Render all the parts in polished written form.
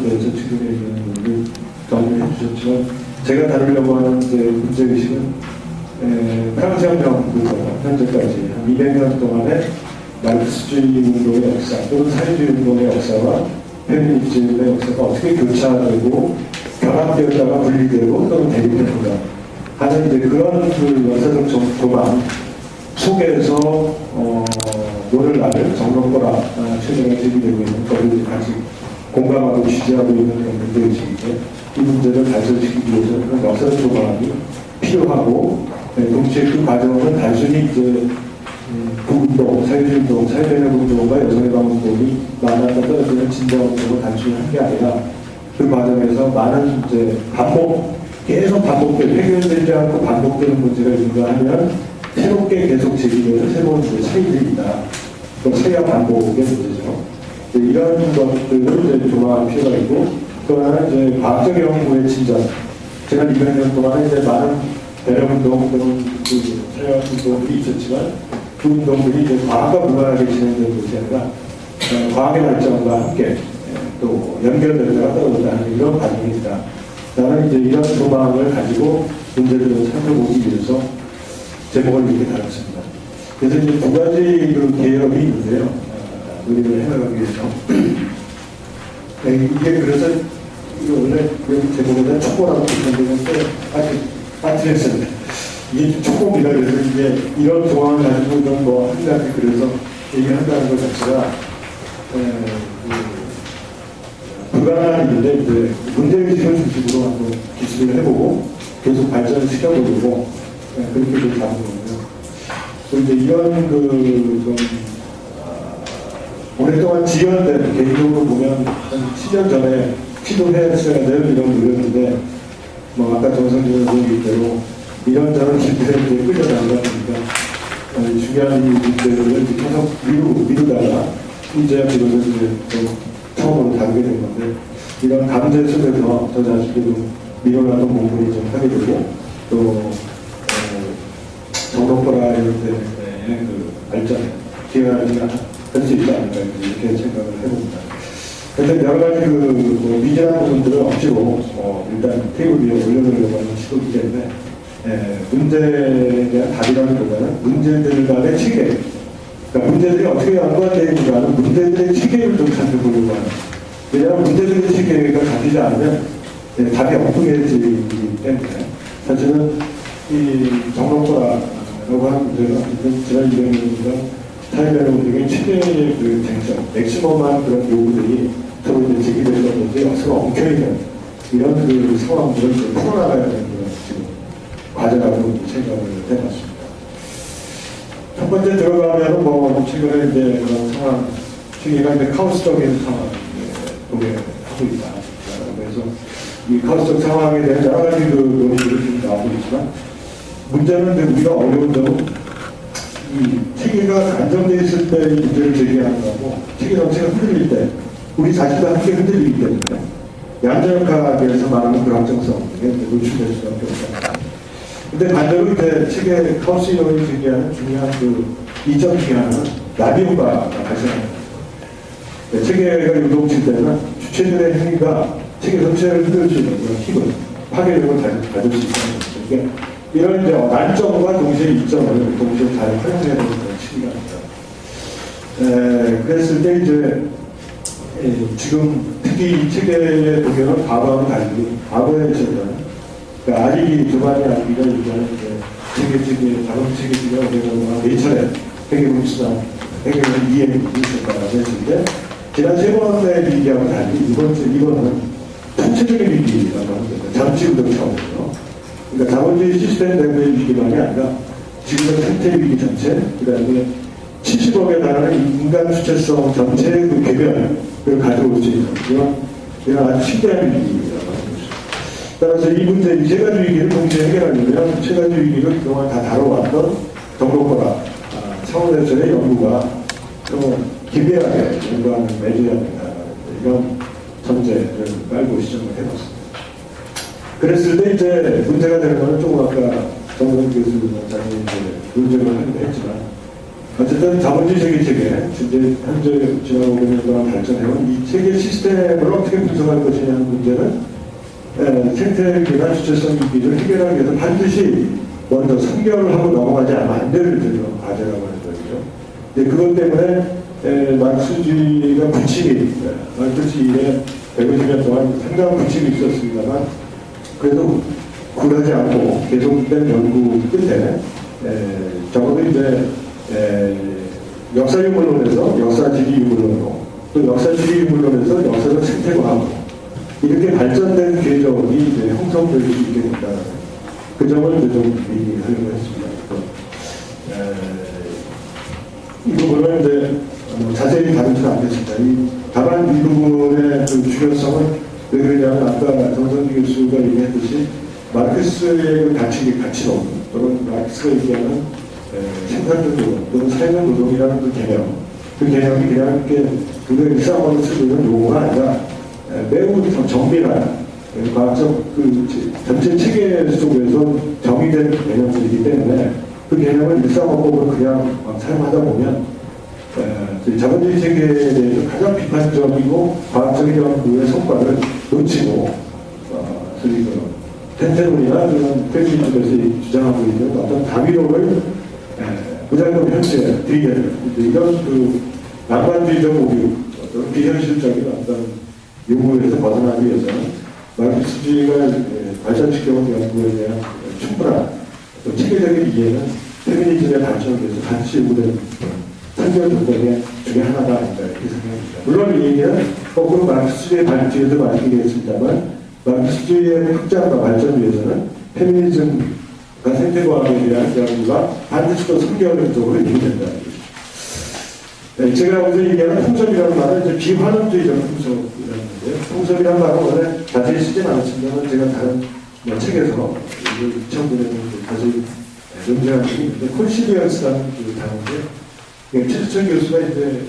대해서 최근에 있는 분들이 정리해 주셨지만, 제가 다루려고 하는 이제 문제의식은 프랑스 혁명부터 현재까지 한 200년 동안의 마르크스주의 운동의 역사 또는 사회주의 운동의 역사와 페미니즘의 역사가 어떻게 교차되고 결합되었다가 분리되고 또는 대립되는가 하는 이제 그런 그 역사적 조망 속에서 노를 나를 정론거라 최근에 제기되고 있는 거를 같이 공감하고 지지하고 있는 그런 문제의식인데, 이 문제를 발전시키기 위해서 그런 역사적 조망이 필요하고, 동시에 그 과정은 단순히 이제 부운동, 사회주의운동, 사회변혁운동과 여성해방운동이 만나서 떨어지는 진정운동을 단순히 한 게 아니라 그 과정에서 많은 이제 계속 반복되는, 해결되지 않고 반복되는 문제가 있는가 하면 새롭게 계속 제기되는 새로운 차이들이 있다. 또 차이와 반복의 문제죠. 이런 것들을 이제 조망할 필요가 있고, 또 하나는 이제 과학적 연구의 진전. 지난 200년 동안에 이제 많은 배려운동 또는 사회운동들이 있었지만, 그 운동들이 이제 과학과 무관하게 진행된 것이 아니라 과학의 발전과 함께 또 연결되다가 떨어진다는 이런 과정이 있다. 나는 이제 이런 조망을 가지고 문제를 좀 살펴보기 위해서 제목을 이렇게 달았습니다. 그래서 이제 두 가지 그 개혁이 있는데요. 논의를 해나가기 위해서. 이게 그래서 이게 원래 제목에다 촉구라고 붙였는데 빠뜨렸습니다. 이게 촉구입니다. 그래서 이제 이런 조항을 가지고 좀 뭐 한 가지 그래서 얘기한다는 것 자체가 불가능한 일인데, 이제 문제의식을 중심으로 한번 기술을 해보고 계속 발전을 시켜보려고 그렇게 좀 잡은 거고요. 그리고 이제 이런 좀 오랫동안 지연된, 개인적으로 보면 한 10년 전에 시도했어야 될 이런 노력인데, 뭐 아까 정성준 선생님 얘기대로 이런저런 길들에 끌려다니다 보니까 중요한 이 문제를 계속 미루다가 이제야 비로소 이제 처음으로 다루게 된 건데, 이런 감제 속에서 저 자식이 미뤄놨던 공부를 좀 하게 되고, 또 정독거라 이런 데의 그 발전에 기여할 수 있지 않을까 이렇게 생각을 해봅니다. 그런데 여러 가지 뭐 미진한 부분들을 억지로 일단 테이블 위에 올려놓으려고 하는 시도이기 때문에 문제에 대한 답이라기보다는 문제들 간의 체계, 그러니까 문제들이 어떻게 연관되어 있는가는 문제들의 체계를 좀 살펴보려고 하는. 왜냐하면 문제들의 체계가 잡히지 않으면 답이 엉뚱해지기 때문에, 사실은 이 정론거라고 하는 문제가 지난 200년간 사회변혁운동의 최대의 그 쟁점, 맥시멈한 그런 요구들이 서로 이제 제기되는 문제 역사가 엉켜있는 이런 그 상황들을 풀어나가야 되는 그런 지금 과제라고 생각을 해봤습니다. 첫 번째 들어가면 뭐 최근에 이제 그런 상황, 시기가 이제 카오스적인 상황 도래하고 있다. 그래서 이 카오스적 상황에 대한 여러 가지 그 논의들이 지금 나오고 있지만, 문제는 우리가 어려운 점은 이 체계가 안정되어 있을 때 문제를 제기하는 거고, 체계 전체가 흔들릴 때 우리 자신도 함께 흔들리기 때문에 양자역학에서 말하는 불확정성에 노출될 수밖에 없다. 근데 반대로 이제 체계 카오스 이론을 제기하는 중요한 그 이점 중에 하나는 나비 효과가 발생합니다. 체계가 요동칠 때는 주체들의 행위가 체계 전체를 흔들 수 있는 그런 힘을, 파괴력을 가질 수 있다는 거죠. 이런 이제 난점과 동시에 이점을 동시에 잘 활용해야 되는 그런 시기가 있다. 그랬을 때 이제 지금 특히 이 체계의 도경은 과거와는 달리, 과거의 체계는 그러니까 아리기, 조반이 아리기가 얘기하는 체계, 자동 체계지가 오래간동안 4차례 회계분수상, 회계는 이해를 있었다고 했을 때, 지난 3번의 위기하고 달리 이번은 전체적인 위기라고 하는 거죠. 잠시부터 처음이죠. 그러니까 자본주의 시스템 내부의 위기만이 아니라 지금의 생태 위기 전체, 그 다음에 70억에 달하는 인간 주체성 전체의 그 개변을 가져올 수 있는 이런 아주 심대한 위기라고 하는 것이죠. 따라서 이 문제, 이 세 가지 위기를 동시에 해결하려면 세 가지 위기를 그동안 다 다뤄왔던 정보거라 차원에서의 연구가 좀 기괴하게 연구하는 매줘야 된다. 이런 전제를 깔고 시작을 해봤습니다. 그랬을 때 이제 문제가 되는 것은 조금 아까 정선 교수 장관님 논쟁을 하기도 했지만, 어쨌든 자본주의 세계 체계, 현재 지난 500년 동안 발전해온 이 체계 시스템을 어떻게 분석할 것이냐는 문제는 생태계나 주체성 위기를 해결하기 위해서 반드시 먼저 선결을 하고 넘어가지 않으면 안 되는 과제라고 하는 거죠. 그것 때문에 마르크스주의가 부침이, 마르크스주의에 150년 동안 상당한 부침이 있었습니다만, 그래도 굴하지 않고 계속된 연구 끝에, 적어도 이제, 역사 유물론에서 역사지리 유물론으로, 또 역사지리 유물론에서 역사적 생태과학으로, 이렇게 발전된 궤적이 이제 형성될 수 있게 된다는 그 점을 좀 얘기하려고 했습니다. 이 부분은 이제 자세히 다루지는 않겠습니다. 다만 이 부분의 그 중요성은 왜 그러냐면 아까 정성기 교수가 얘기했듯이 마르크스의 그 가치론 또는 마르크스가 얘기하는 생산적 노동 또는 사회적 노동이라는 그 개념이 그냥 이렇게 우리가 일상으로 쓰는 용어가 아니라 매우 정밀한 과학적 그 전체 체계 속에서 정의된 개념들이기 때문에 그 개념을 일상어법으로 그냥 사용하다 보면 자본주의 세계에 대해서 가장 비판적이고 과학적인 연구의 성과를 놓치고 소위 텐테론이나 그런 페미니즘에서 주장하고 있는 어떤 다위론을 무작정 현실에 이런 그 낭만주의적 오류, 어떤 비현실적인 어떤 요구에서 벗어나기 위해서는 마르크스주의가 발전시켜온 연구에 대한 충분한 체계적인 이해는 페미니즘의 발전을 위해서 반드시 요구되는 선결 조건의 중에 하나가 아닌가 이렇게 생각합니다. 물론 이 얘기는 거꾸로 마르크스주의의 발전에도 말씀드리겠습니다만 마르크스주의의 확장과 발전을 위해서는 페미니즘과 생태과학에 대한 연구가 반드시 또 선결적으로 이루어진다. 제가 여기서 얘기하는 통섭이라는 말은 이제 비환원주의적 통섭이라는 건데요. 통섭이라는 말은 원래 자세히 쓰진 않았습니다만 제가 다른 책에서 2000년에 자세히 논쟁한 적이 있는데 콘실리언스라는 그 단어인데 최수천 교수가 이제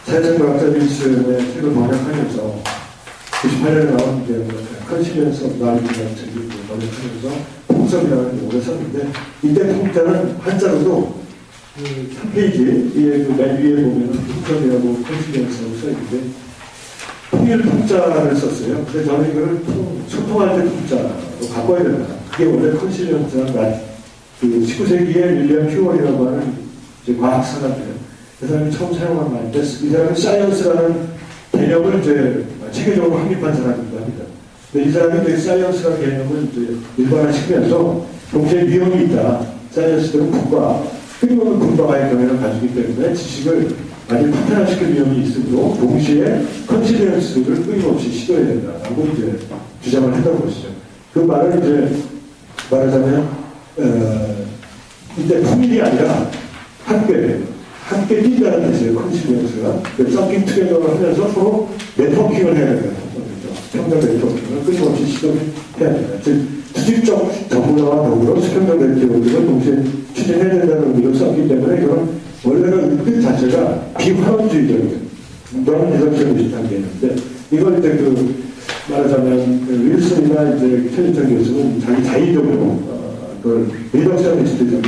사회생과학자 윌슨의 책을 번역하면서 98년에 나온 콘실리언스 나름이라는 책을 번역하면서 통섭이라는 용어를 썼는데 이때 통자는 한자로도 3페이지에 맨 위에 보면 통섭이라고 콘실리언스라고 써있는데 통일 통자를 썼어요. 근데 저는 이거를 소통할 때 통자로 바꿔야 된다. 그게 원래 콘실리언스가 그 19세기에 윌리엄 휴월이라고 하는 이제 과학사람이에요. 그 사람이 처음 사용한 말인데 이 사람은 사이언스라는 개념을 이제 체계적으로 확립한 사람이기도 합니다. 근데 이 사람이 이제 사이언스라는 개념을 이제 일반화시키면서 동시에 위험이 있다. 사이언스들은 끊임없는 분과의 경향을 가지기 때문에 지식을 아주 파편화시킬 위험이 있으므로 동시에 컨실리언스를 끊임없이 시도해야 된다라고 이제 주장을 했던 것이죠. 그 말을 이제 말하자면 이때 통일이 아니라 함께 뛴다는 뜻이에요. 컨실리언스가 썸킹 투게더를 하면서 서로 네트워킹을 해야 된다는 거죠. 평등 네트워킹을 끊임없이 시도해야 된다. 즉 수직적 전문가와 더불어 수평적 네트워킹을 동시에 추진해야 된다는 의미로 썼기 때문에 이건 원래가 뜻 자체가 비환원주의적인 너는 이성적인 비슷한 게 있는데 이걸 이제 말하자면 윌슨이나 이제 최진철 교수는 자기 자의적으로 그걸 리덕셔니스트적인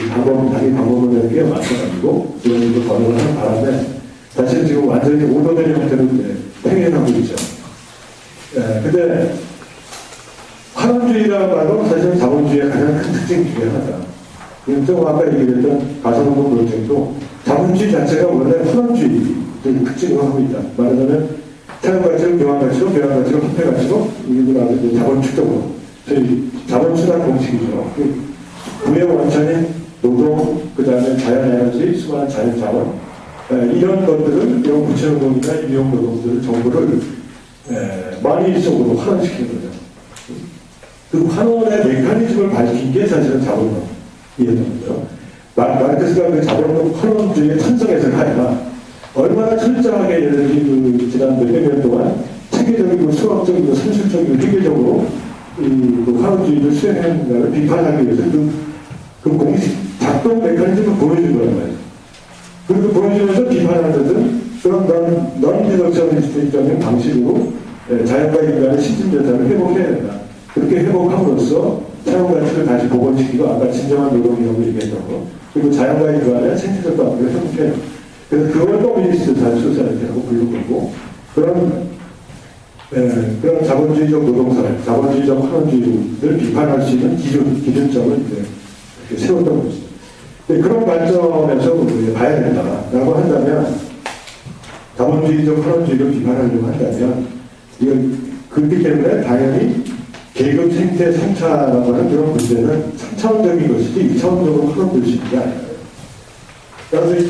자기 방법을 내게 맞춰가지고 이런 식으로 번역을 하는 바람에 사실 지금 완전히 오도된 형태로 팽행하고 있죠. 근데 환원주의라는 말은 사실 자본주의의 가장 큰 특징 중에 하나다. 또 아까 얘기했던 가상노동 프로젝트도 자본주의 자체가 원래 환원주의 특징을 하고 있다. 말하자면 사용가치로 교환가치로 교환가치로 화폐가치로 이들하고 자본축적으로 저희 자본추락 공식이죠. 부의 원천인 노동, 그 다음에 자연에너지, 수많은 자연자원 이런 것들을 이런 부채노동이나 임용노동들을 정부를 많이 속으로 환원시키는 거죠. 그 환원의 메커니즘을 밝힌 게 사실은 자본론이었던 거죠. 마르크스가 그 자본론 환원주의의 찬성에서 하니까 얼마나 철저하게 예를 들면 지난 몇백 년 동안 체계적이고 수학적이고 산술적이고 회계적으로 그 환원주의를 수행했는가를 비판하기 위해서 그 공식 작동 메커니즘을 보여준 거란 말이에요. 그리고 보여주면서 비판하는 것은 그런 넌리덕셔니스트적인 방식으로 자연과 인간의 신진대사를 회복해야 된다. 그렇게 회복함으로써 사용가치를 다시 복원시키고 아까 진정한 노동이라고 얘기했던 거 그리고 자연과의 교환의 생태적 관계를 형성해요. 그래서 그걸 커뮤니스트 소사이티라고 부르는 거고, 그런 자본주의적 노동사회, 자본주의적 환원주의를 비판할 수 있는 기준점을 이제 이렇게 세웠던 것이죠. 그런 관점에서 봐야 된다라고 한다면, 자본주의적 환원주의를 비판하려고 한다면, 이건 그렇기 때문에 당연히 계급 생태 3차라고 하는 그런 문제는 3차원적인 것이지 2차원적으로 풀어볼 수 있는 게 아니에요. 그래서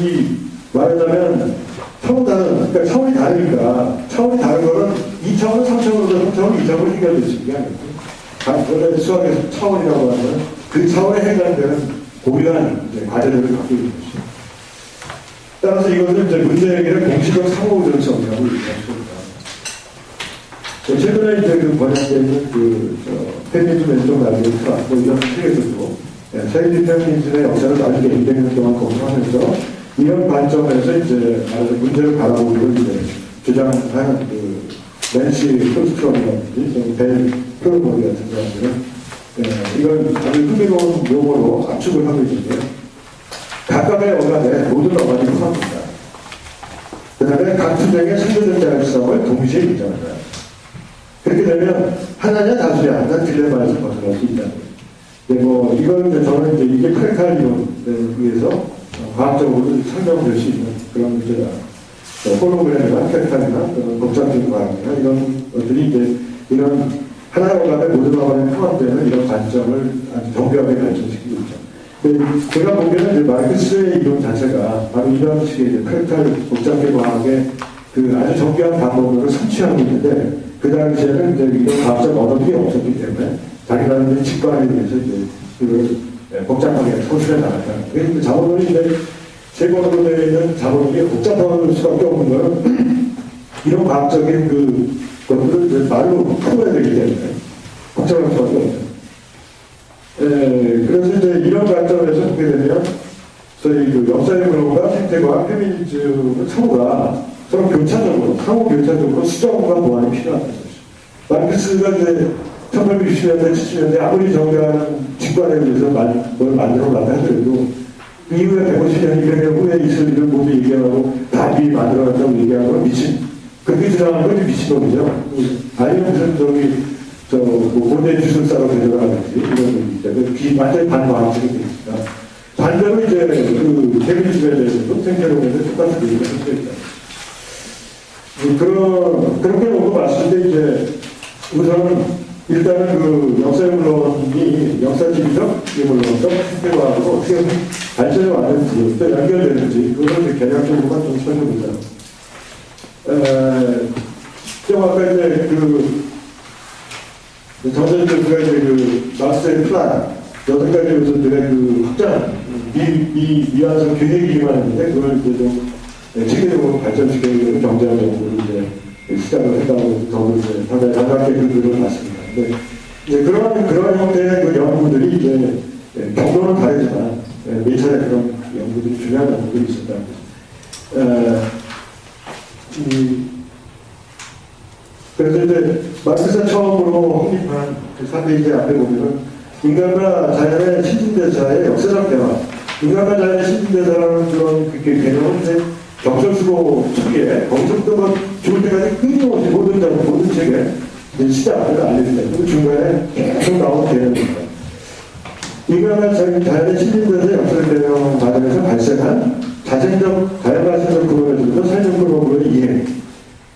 말하자면 그러니까 차원이 다르니까 차원이 다른 거는 2차원, 3차원으로 3차원, 2차원으로 해결될 수 있는 게 아니고 원래 수학에서 차원이라고 하면 그 차원에 해당되는 고유한 과제들을 갖고 있는 것이죠. 따라서 이것은 이제 문제 해결의 공식적 상호전성이라고 얘기합니다. 최근에 이제 그 번역되어 있는 페미니즘 왼쪽 날개의 트라, 이런 책에서도 세계적 페미니즘의 역사를 나중에 200년 동안 검토하면서 이런 관점에서 이제 문제를 바라보기를 이제 주장하는 낸시 폴스트롬이라든지 벨 프로모리 같은 사람들은 이건 아주 흥미로운 용어로 압축을 하고 있는데요. 각각의 어간에 모든 어간이 포함됩니다. 그 다음에 각 투쟁의 상대적 자율성을 동시에 인정한다. 그렇게 되면 하나냐 다수냐 난 딜레마에서 벗어날 수 있다는 거예요. 이걸 이제 저는 이게 프랙탈 이론에 의해서 과학적으로 설명될 수 있는 그런 문제다. 홀로그램이나 프랙탈이나 복잡적인 과학이나 이런 것들이 이제 이런 하나의 어간에 모든 어간에 포함되는 이런 관점을 아주 정교하게 발전시키고 있죠. 제가 보기에는 이제 마르크스의 이론 자체가 바로 이런 식의 이제 프랙탈 복잡계 과학의 아주 정교한 방법으로 성취하고 있는데 그 당시에는 이제 이런 과학적 언어들이 없었기 때문에 자기가 직관에 대해서 이제 그걸 복잡하게 소실해 나갔다는 거예요. 근데 자본론이 이제 세권으로 되어 있는 자본론이 복잡할 수밖에 없는 거는 이런 과학적인 것들을 말로 풀어야 되기 때문에 복잡할 수밖에 없죠. 그래서 이제 이런 관점에서 보게 되면 저희 역사의 문화가 생태과 페미니즘은 서로 교차적으로, 상호 교차적으로 수정과 보완이 필요한 거죠. 마르크스가 이제 1860년대, 70년대 아무리 정교한 직관에 의해서 뭘 만들어 놨다 하더라도 그 이후에 150년, 200년 후에 있을 일을 모두 얘기하고 다 미리 만들어 놨다고 얘기하고 그렇게 주장하는 건 미친놈이죠. 아니면 무슨 고대 주술사로 되돌아가든지 이런 얘기 있잖아요. 완전히 반과학적이 되니까. 반대로 이제 페미니즘에 대해서도 생태론에서 똑같은 얘기를 할 수 있다. 그렇게 보고 봤을 때 이제 우선 일단은 역사의 물론이 역사지리적 물론적 생태과학으로 어떻게 발전해 왔는지 또 연결되는지 그걸 개략적으로만 좀 설명드립니다. 좀 아까 이제 정선주가 이제 마스터의 플랜 8가지 요소들의 확장 미완성 계획이기만 했는데 그걸 이제 좀 체계적으로 발전시켜야 되는 경제학적으로 이제 시작을 했다고 저도 이제 다들 반갑게 글을 봤습니다. 근데 이제 그런 형태의 연구들이 이제 경로는 다르지만 몇 차례 그런 연구들이 중요한 연구들이 있었다는 거죠. 그래서 이제 마르크스가 처음으로 확립한 4페이지 앞에 보면은 인간과 자연의 신진대사의 역사적 대화, 인간과 자연의 신진대사라는 그런 개념은 이제 격설수로 초기에 거기서부터 죽을 때까지 끊임없이 모든 책에 시작을 알려준다. 그리고 중간에 계속 나오는 개념입니다. 인간과 자연의 신진대사의 역사적 대화 과정에서 발생한 자생적, 다양화적 그룹에서부터 사회적 그룹으로의 이해,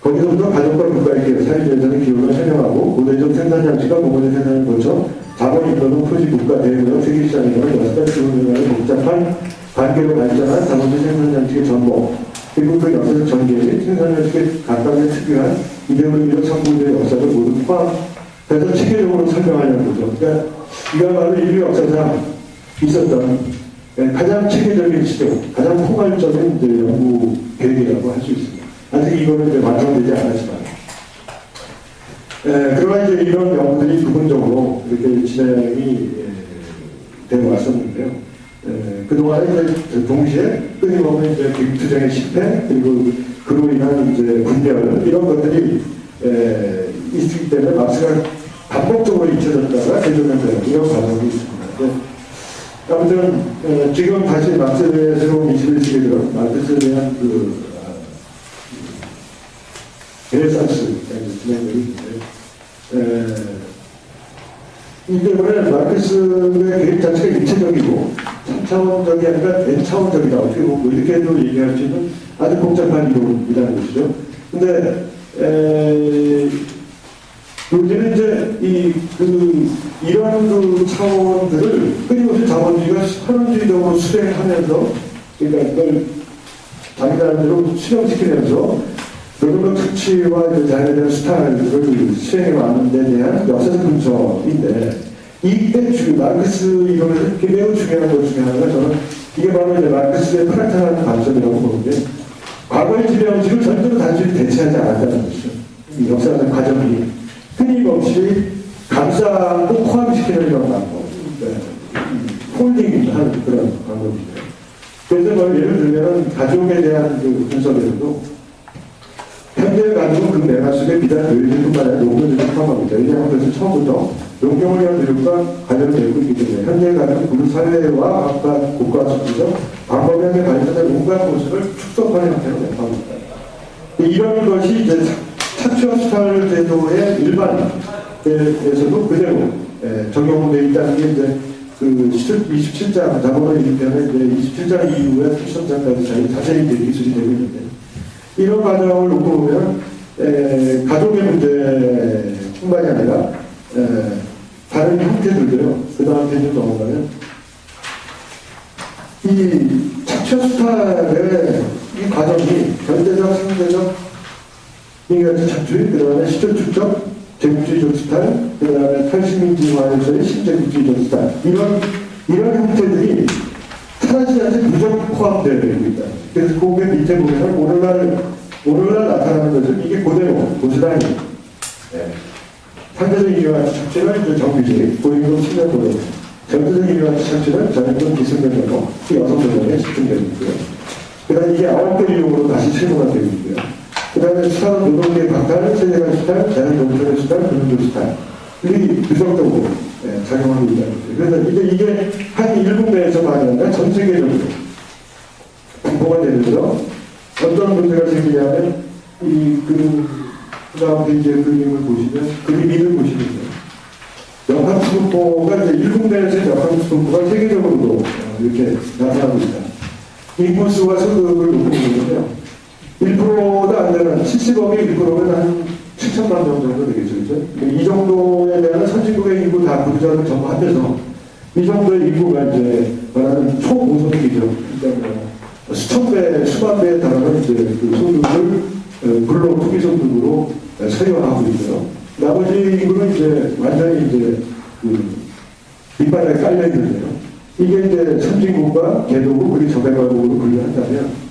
거기서부터 가족과 국가의 기회, 사회주의에서는 기호를 설명하고 고대적 생산 양식과 고고대 생산을 거쳐 자본 인도는 토지 국가 대외로 세계시장이라는 여섯 가지 기본적인 복잡한 관계로 발전한 자본주의 생산 양식의 전복, 그리고 그 역사적 전개 및 생산 양식의 각각의 특유한 이데올로기적 성분의 역사를 모두 포함해서 체계적으로 설명하려는 거죠. 그러니까 이거야말로 인류 역사상 있었던 가장 체계적인 시도, 가장 포괄적인 이제 연구 계획이라고 할 수 있습니다. 아직 이거는 이제 완성되지 않았지만. 그러나 이제 이런 연구들이 부분적으로 이렇게 진행이 되어 왔었는데요. 그동안에 이제 동시에 끊임없는 이제 기투쟁의 실패, 그리고 그로 인한 이제 분열, 이런 것들이 있기 때문에 막스가 반복적으로 잊혀졌다가 재조명되는 이런 과정이 있습니다. 아무튼 지금 다시 마르크스의 새로운 21세기 들어 마르크스에 대한 레네상스가 진행되고 있는데 이 때문에 마르크스의 계획 자체가 입체적이고 3차원적이 아니라 N차원적이다. 어떻게 보면 뭐 이렇게도 얘기할 수 있는 아주 복잡한 이론이라는 것이죠. 근데 문제는 이제 이런 차원들을 끊임없이 자본주의가 현원주의적으로 수행하면서, 그러니까 이걸 자기 나름대로 수용시키면서 노동력 특치와 자연에 대한 스타일을 수행해 왔는데 대한 역사적 근처인데, 이때 마르크스 이론에서 매우 중요한 것 중에 하나가 저는 이게 바로 이제 마르크스의 프라크탈한 관점이라고 보는데, 과거의 지배형식을 전적으로 단순히 대체하지 않았다는 것이죠. 이 역사적 과정이 끊임없이 감싸고 포함시키는 이런 방법, 홀딩하는 그런 방법이에요. 그래서 뭐 예를 들면 가족에 대한 그 분석에서도 현재 가족은 그 내가 속에 비단 교육뿐만 아니라 농경을 포함합니다. 왜냐하면 그래서 처음부터 농경을 위한 교육과 관련을 맺고 있기 때문에 현재 가족은 그 사회와 각각 국가 속에서 방법에 관련된 온갖 모습을 축소하는 형태로 내포합니다. 이런 것이 이제 착취와 수탈 제도의 일반에서도 그대로 적용되어 있다는 게 이제 그 27장, 자본의 1편에 이제 27장 이후에 33장까지 자세히 기술이 되고 있는데, 이런 과정을 놓고 보면 가족의 문제뿐만이 아니라 다른 형태들도요. 그 다음 페이지 넘어가면 이 착취와 수탈의 이 과정이 현대적, 상대적 인간의 착취, 그 다음에 시초축적, 제국주의적 스타일, 그 다음에 탈시민주화에서의 신제국주의적 스타일, 이런 형태들이 사라지지 않게 무조건 포함되어 있다. 그래서 그 밑에 보면 오늘날 나타나는 것은 이게 그대로 고스란히 상대적 인류와 착취는 이제 정규직, 고임금 측면으로, 전체적 인류와 착취는 전임금 기승면으로 여성 노동에 집중되고 있고요. 그 다음에 이게 9개 유형으로 다시 실무가 되고 있고요. 그 다음에 수사는 노동계의 박탈, 세계관 수탈, 자연노동의 수탈, 금융조 수탈. 이게 규정적으로 작용하고 있다는 거죠. 그래서 이게 한 일국내에서만이 아니라 전 세계적으로 분포가 되면서 어떤 문제가 생기냐면, 그 다음 페이지의 그림을 보시면, 그림을 보시면요. 역학수급포가 이제 일국내에서의 역학수급포가 세계적으로도 이렇게 나타나고 있다. 인구수와 소득을 놓고 보면요. 1%도 안 되는 70억의 1%면 한 7천만 명 정도 되겠죠. 그죠? 이 정도에 대한 선진국의 인구 다 부자를 전부 합해서 이 정도의 인구가 이제 말하는 초고소득이죠. 그러니까 수천 배, 수만 배에 달하는 이제 그 소득을 근로 투기 소득으로 서열하고 있고요. 나머지 인구는 이제 완전히 이제 그 밑바닥에 깔려 있는데요. 이게 이제 선진국과 개도국 그리고 저개발국으로 분류한다면,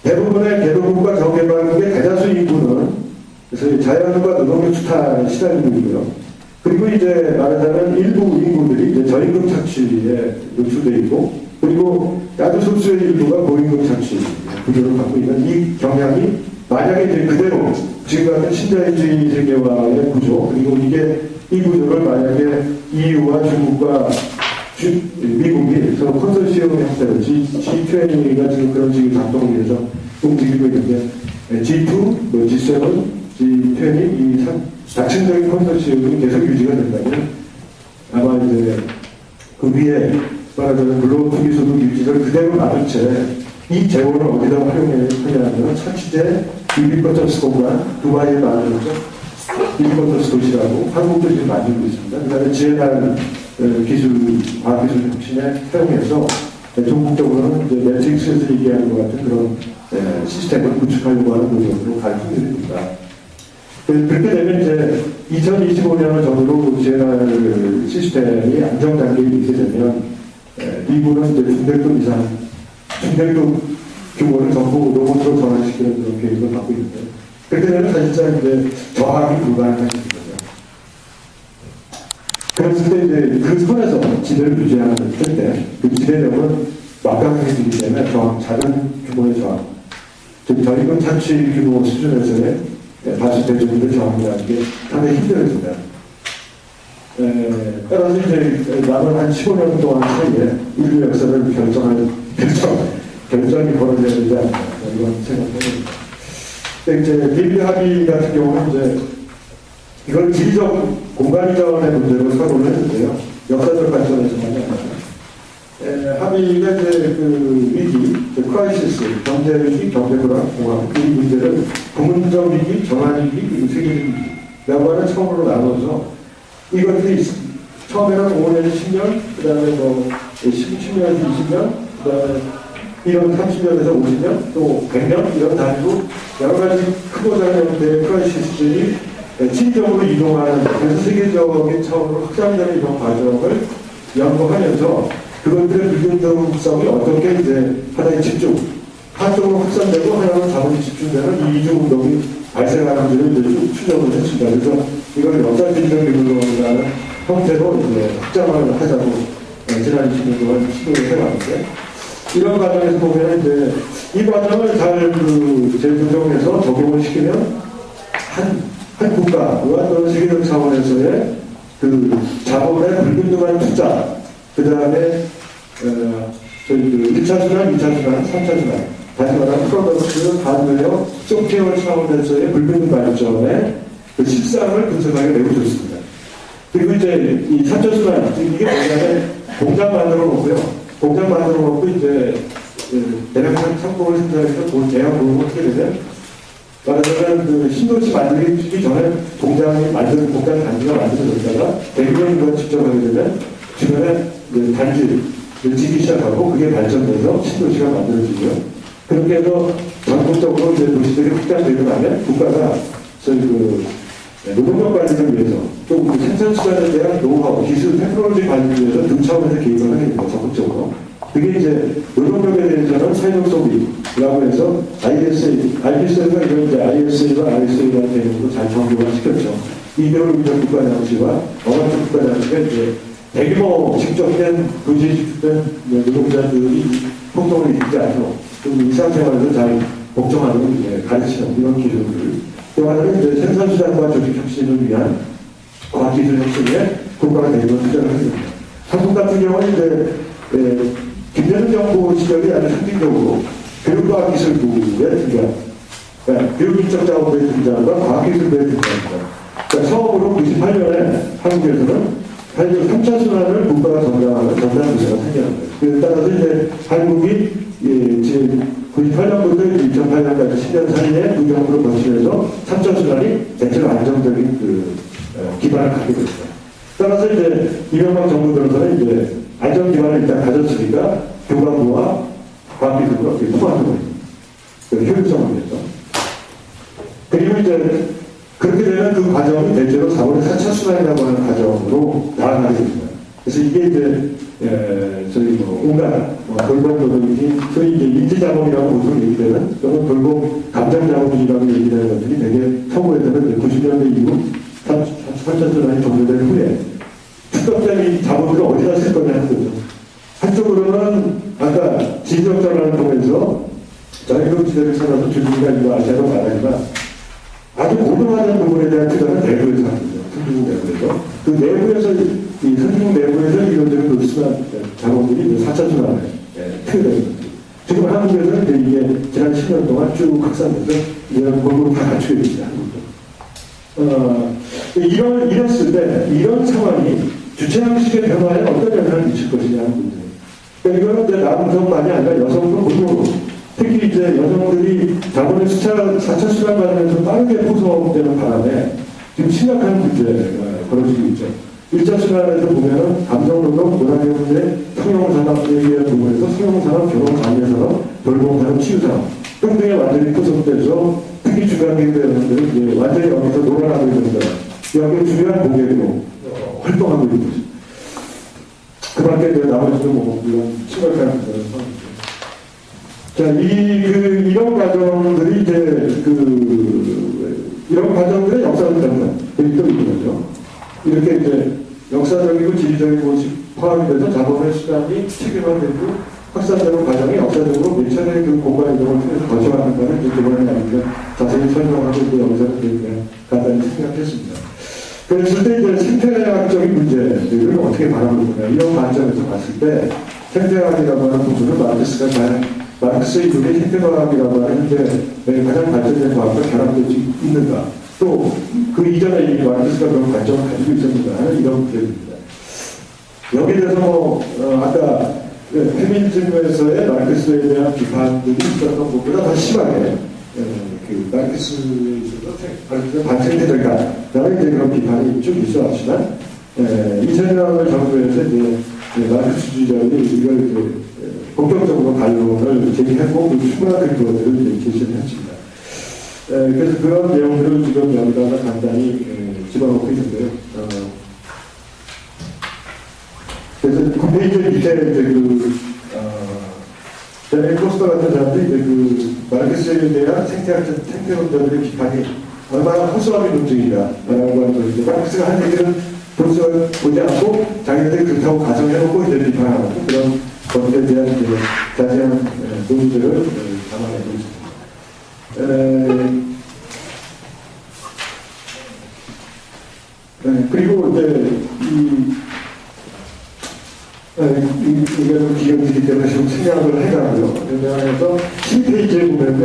대부분의 개도국과 저개발국의 대다수 인구는 그래서 자연과 노동력 수탈에 시달리고 있고요. 그리고 이제 말하자면 일부 인구들이 이제 저임금 착취에 노출되어 있고, 그리고 아주 소수의 일부가 고임금 착취 구조를 갖고 있는 이 경향이 만약에 이제 그대로 지금 같은 신자유주의 세계화의 구조, 그리고 이 구조를 만약에 EU와 중국과 미국이 서로 컨소시엄 형태로 G20가 지금 그런 식의 작동을 위해서 움직이고 있는데, G2, G7, G20 이 다층적인 컨소시엄이 계속 유지가 된다면 아마 이제 그 위에 말하자면 근로투기소득 유지를 그대로 놔둔 채 이 재원을 어디다 활용하냐면 착취제 유비쿼터스 공간 두바이에 만들어서 유비쿼터스 도시라고 한국도 지금 만들고 있습니다. 그 다음에 GNR 과학기술 혁신에 사용해서 전국적으로는 이제 매트릭스에서 얘기하는 것 같은 그런 시스템을 구축하려고 하는 노력으로 갈 확률입니다. 그렇게 되면 이제 2025년을 전후로 GNR 시스템이 안정 단계에 있게 되면 미국은 이제 중대급 이상, 중대급 규모를 전부 로봇으로 전환시키는 그런 계획을 갖고 있는데, 그렇게 되면 사실상 이제 저항이 불가능한 것이죠. 그랬을 때 이제 그 선에서 지배를 유지하는 때, 그 지배력은 막강해지기 때문에 작은 규모의 저항, 즉 저임금 착취 규모 수준에서의 다시 대중들의 저항이라는 게 상당히 힘들어집니다. 따라서 이제 남은 한 15년 동안 사이에 인류 역사를 결정이 벌어져야 되지 않나 이런 생각을 해봅니다. 이제 빌리 합의 같은 경우는 이제 이걸 지리적 공간 자원의 문제로 사고를 했는데요. 역사적 관점에서만이 아니라 합의가 이제 그 위기, 크라이시스, 경제 위기, 경제 불안, 공황 이 문제를 국민적 위기, 전환 위기, 그리고 세계적 위기라고 하는 처음으로 나눠서 이것들이 처음에는 5년, 10년, 그 다음에 뭐 10년, 20년, 그 다음에 이런 30년에서 50년, 또 100년 이런 단위로 여러 가지 크고 작은 형태의 크라이시스들이 진정으로 이동하는 그래서 세계적인 차원으로 확장되는 이런 과정을 연구하면서 그것들의 불균등성이 어떻게 이제 하나의 집중, 한쪽으로 확산되고 하나는 자본이 집중되는 이 이주 운동이 발생하는지를 이제 추적을 했습니다. 그래서 이걸 역사 진정 운동이라는 형태로 이제 확장을 하자고 지난 20년 동안 시도를 해왔는데 이런 과정에서 보면 이제 이 과정을 잘 재조정해서 적용을 시키면 한 국가와 또는 세계적 차원에서의 그 자본의 불균등한 투자, 그 다음에 저희 1차 순환, 2차 순환, 3차 순환, 다시 말하면 프로덕트, 하드웨어, 소프트웨어 차원에서의 불균등 발전의 그 실상을 분석하기 매우 좋습니다. 그리고 이제 이 3차 순환, 이게 뭐냐면 공장 만들어 놓고요. 공장 만들어 놓고 이제 대량산 상품을 생산해서 대량 보험을 하게 되면 말하자면 그 신도시 만들기 전에 공장 단지가 만들어졌다가 대규모 이걸 직접 하게 되면 주변에 단지를 짓기 시작하고 그게 발전돼서 신도시가 만들어지고요. 그렇게 해서 전국적으로 이제 도시들이 확장되고 나면 국가가 저희 노동력 관리를 위해서 또 생산 수단에 대한 노하우, 기술, 테크놀로지 관리를 위해서 등차원에서 개입을 하게 됩니다. 적극적으로. 그게 이제 노동력에 대해서는 사회적 소비라고 해서 ISA가 이런 이제 ISA와 ISA라는 개념으로 잘 정교화 시켰죠. 이대로 이제 국가 장치와 어학적 국가 장치가 이제 대규모 직접된 도시에 직접된 노동자들이 폭동을 일으키지 않도록 좀 일상생활에서 잘 복종하도록 가르치는 이런 기술들을 또 하나는 이제 생산수단과 조직혁신을 위한 과학기술 혁신에 국가가 대규모 투자를 했습니다. 한국 같은 경우는 이제 김대중 정부 시절이 아주 상징적으로 교육과학기술부의 등장, 그러니까 교육인적 자원부의 등장과 과학기술부의 등장입니다. 그러니까 처음으로 98년에 한국에서는 3차 순환을 국가가 전담하는 전담부서가 생겨납니다. 따라서 이제 한국이 지금 98년부터 2008년까지 10년 사이에 부정부로 거치면서 3차 순환이 대체로 안정적인 기반을 갖게 됐습니다. 따라서 이제 이명박 정부 들어서는 이제 안전 기반을 일단 가졌으니까 교과부와 과학기술을 어떻게 통합하는 효율성을 위해서. 그리고 이제 그렇게 되면 그 과정이 대체로 4월의 4차 순환이라고 하는 과정으로 나아가게 됩니다. 그래서 이게 이제 저희 온갖 돌봄 노동이니 소위 이제 인지자본이라고 보통 얘기되는 또는 돌봄 감정자본이라고 얘기되는 것들이 되게 서구에서는 90년대 이후 3차 순환이 종료된 후에 특별히 자본을 어디다 쓸 거냐 하는 거죠. 한쪽으로는 아까 지적 전환을 통해서 자유로운 지대를 찾아서 주민과 이거 아시아로 말하지만 아주 고도화된 부분에 대한 투자는 내부에서 하는 거죠. 선진국 내부에서. 그 내부에서, 이 선진국 내부에서 이런저런 그 순환, 자본들이 4차 순환을 트게 거죠. 지금 한국에서는 이제 이게 지난 10년 동안 쭉 확산돼서 이런 골고루 다 갖추게 됩니다. 이랬을 때, 이런 상황이 주체 양식의 변화에 어떤 영향을 미칠 것이냐 하는 문제입니다. 그러니까 이거는 이제 남성만이 아니라 여성도 모두 특히 이제 여성들이 자본의 4차 순환 과정에서 빠르게 포섭되는 바람에 지금 심각한 문제가 벌어지고 있죠. 1차 순환에서 보면은 감정노동, 문화의 문제, 성형산업에 의한 부분에서 성형산업, 결혼관리산업, 돌봄산업, 치유산업 등등에 완전히 포섭돼서 특히 중간계급 여성들은 이제 완전히 여기서 놀아나고 있는 거다. 여기에 중요한 공격으로 활동하고 있는 거죠. 그 밖에 나머지도 물론 심각한 상황이죠. 자, 이런 과정들이 이제, 이런 과정들의 역사적 변화들이 또 있는 거죠. 이렇게 이제 역사적이고 지리적인 것이 포함이 돼서 자본의 수단이 체계화되고 확산되는 과정이 역사적으로 몇 차례의 그 공간 이동을 통해서 거쳐가는 거는 이제 이번에 아니면 자세히 설명하고 있고 여기서는 그냥 간단히 생각했습니다. 그랬을 때 이제 생태학적인 문제들을 어떻게 바라볼 거냐, 이런 관점에서 봤을 때 생태학이라고 하는 부분은 마르크스의 이론의 생태과학이라고 하는 이제 가장 발전된 과학과 결합되어 있는가, 또 그 이전에 이미 마르크스가 그런 관점을 가지고 있었는가 하는 이런 문제입니다. 여기에 대해서 아까 페미니즘에서의 마르크스에 대한 비판들이 있었던 것보다 더 심하게 그 마르크스가 반생태적이다 라는 이제 그런 비판이 좀 있어 왔지만, 2000년을 정부에서 이제 마르크스주의자들이 이걸 본격적으로 반론을 제기했고, 그 충분한 근거들을 제시를 했습니다. 그래서 그런 내용들을 지금 여기다가 간단히 집어넣고 있는데요. 그래서 9페이지 밑에 이제 데레 코스터 같은 사람들이 이제 마르크스에 대한 생태론자들의 비판이 얼마나 허술함이 논증이다라고 하는 걸, 이제 마르크스가 한 얘기는 보수가 보지 않고 자기들이 그렇다고 가정해놓고 이제 비판하는 그런 것들에 대한 이제 자세한 논의들을 담아내고 있습니다. 그리고 이제 이게 좀 기억이기 때문에 지금 생략을 해가고요. 그래서 10페이지에 보면요.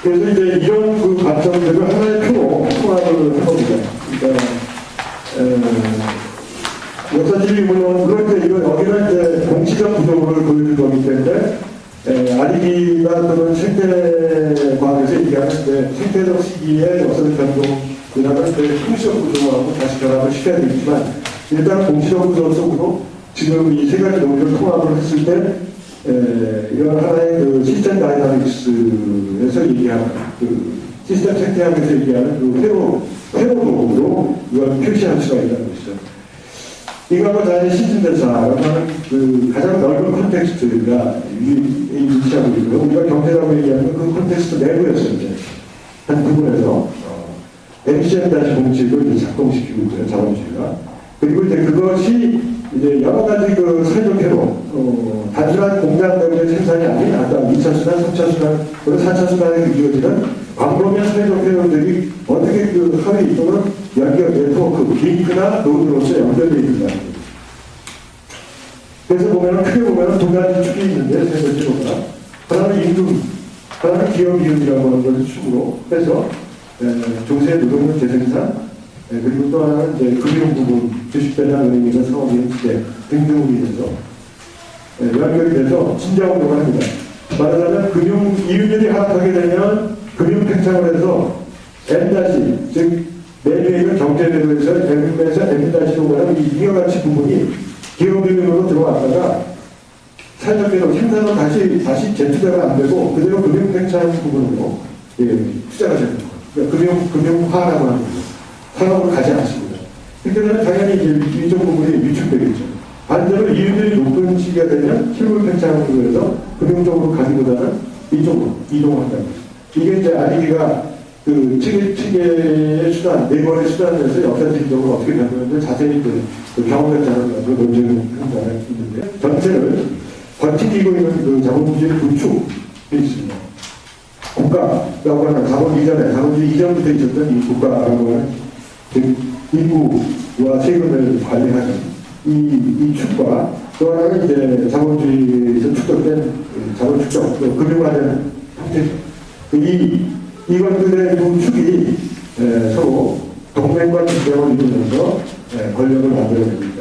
그래서 이제 이런 그 관점들을 하나의 표로 통합을 해봅니다. 그러니까, 역사집이 물론 그런데 이건 여기는 이제 공시적 구조를 보여줄 거기 때문에, 아리기나 또는 생태과학에서 얘기하는 생태적 시기의 역사적 변동이라는 공시적 구조하고 다시 결합을 시켜야 되겠지만, 일단 공시적 구조 속으로 지금 이 세 가지 논리를 통합을 했을 때, 이런 하나의 그 시스템 다이나믹스에서 얘기하는, 시스템 생태학에서 얘기하는 회로 도구로 이걸 표시할 수가 있다는 것이죠. 이거하고 자연의 신진대사라고 하는 가장 넓은 콘텍스트가 위치하고 있고요. 우리가 경제라고 얘기하는 그 콘텍스트 내부에서 이제 한 부분에서 MCM-공식을 작동시키고 있고요, 자본주의가. 그리고 이제 그것이 이제 여러 가지 사회적 회로, 단순한 공장 내부의 생산이 아닌 아까 2차 수단, 3차 수단, 그리고 4차 수단에 이루어지는 광범위한 사회적 회로들이 어떻게 하위 또는 연결, 네트워크, 링크나 노드로서 연결되어 있는가. 그래서 크게 보면은 두 가지 축이 있는데, 세 가지 축가. 하나는 임금, 하나는 기업 이윤이라고 하는 것을 축으로 해서, 중세 노동력 재생산, 그리고 또 하나는 이제 금융 부분, 주식배당 은행이나 사업이익 시대 등등으로 인해서 연결이 돼서 진자운동을 합니다. 말하자면 금융 이윤율이 하락하게 되면 금융 팽창을 해서 M- 즉 내부에 경제대로에서 M에서 M-로 가는 이와 같이 부분이 기업금융으로 들어왔다가 산업계로 생산은 다시 재투자가 안 되고 그대로 금융 팽창 부분으로 투자가 되는 거예요. 그러니까 금융화라고 하는 거죠. 산업으로 가지 않습니다. 그때는 당연히 이제 이쪽 부분이 위축되겠죠. 반대로 이윤율이 높은 시기가 되면 실물 팽창으로 해서 금융적으로 가기보다는 이쪽으로 이동한다는 거죠. 이게 이제 아리기가 체계의 수단, 네번의 수단에서 역사적으로 어떻게 변하는지 자세히 경험했다는 것을 논쟁을 한다는 있는데, 전체를 버티고 있는 자본주의 구축이 있습니다. 국가라고 하는 자본주의 이전부터 있었던 이 국가라고 하는 인구와 세금을 관리하는 이 축과 또 하나는 이제 자본주의에서 축적된 자본 축적, 또 금융화되는 형태죠. 이것들의 두 축이 서로 동맹과 긴장을 이루면서 권력을 만들어냅니다.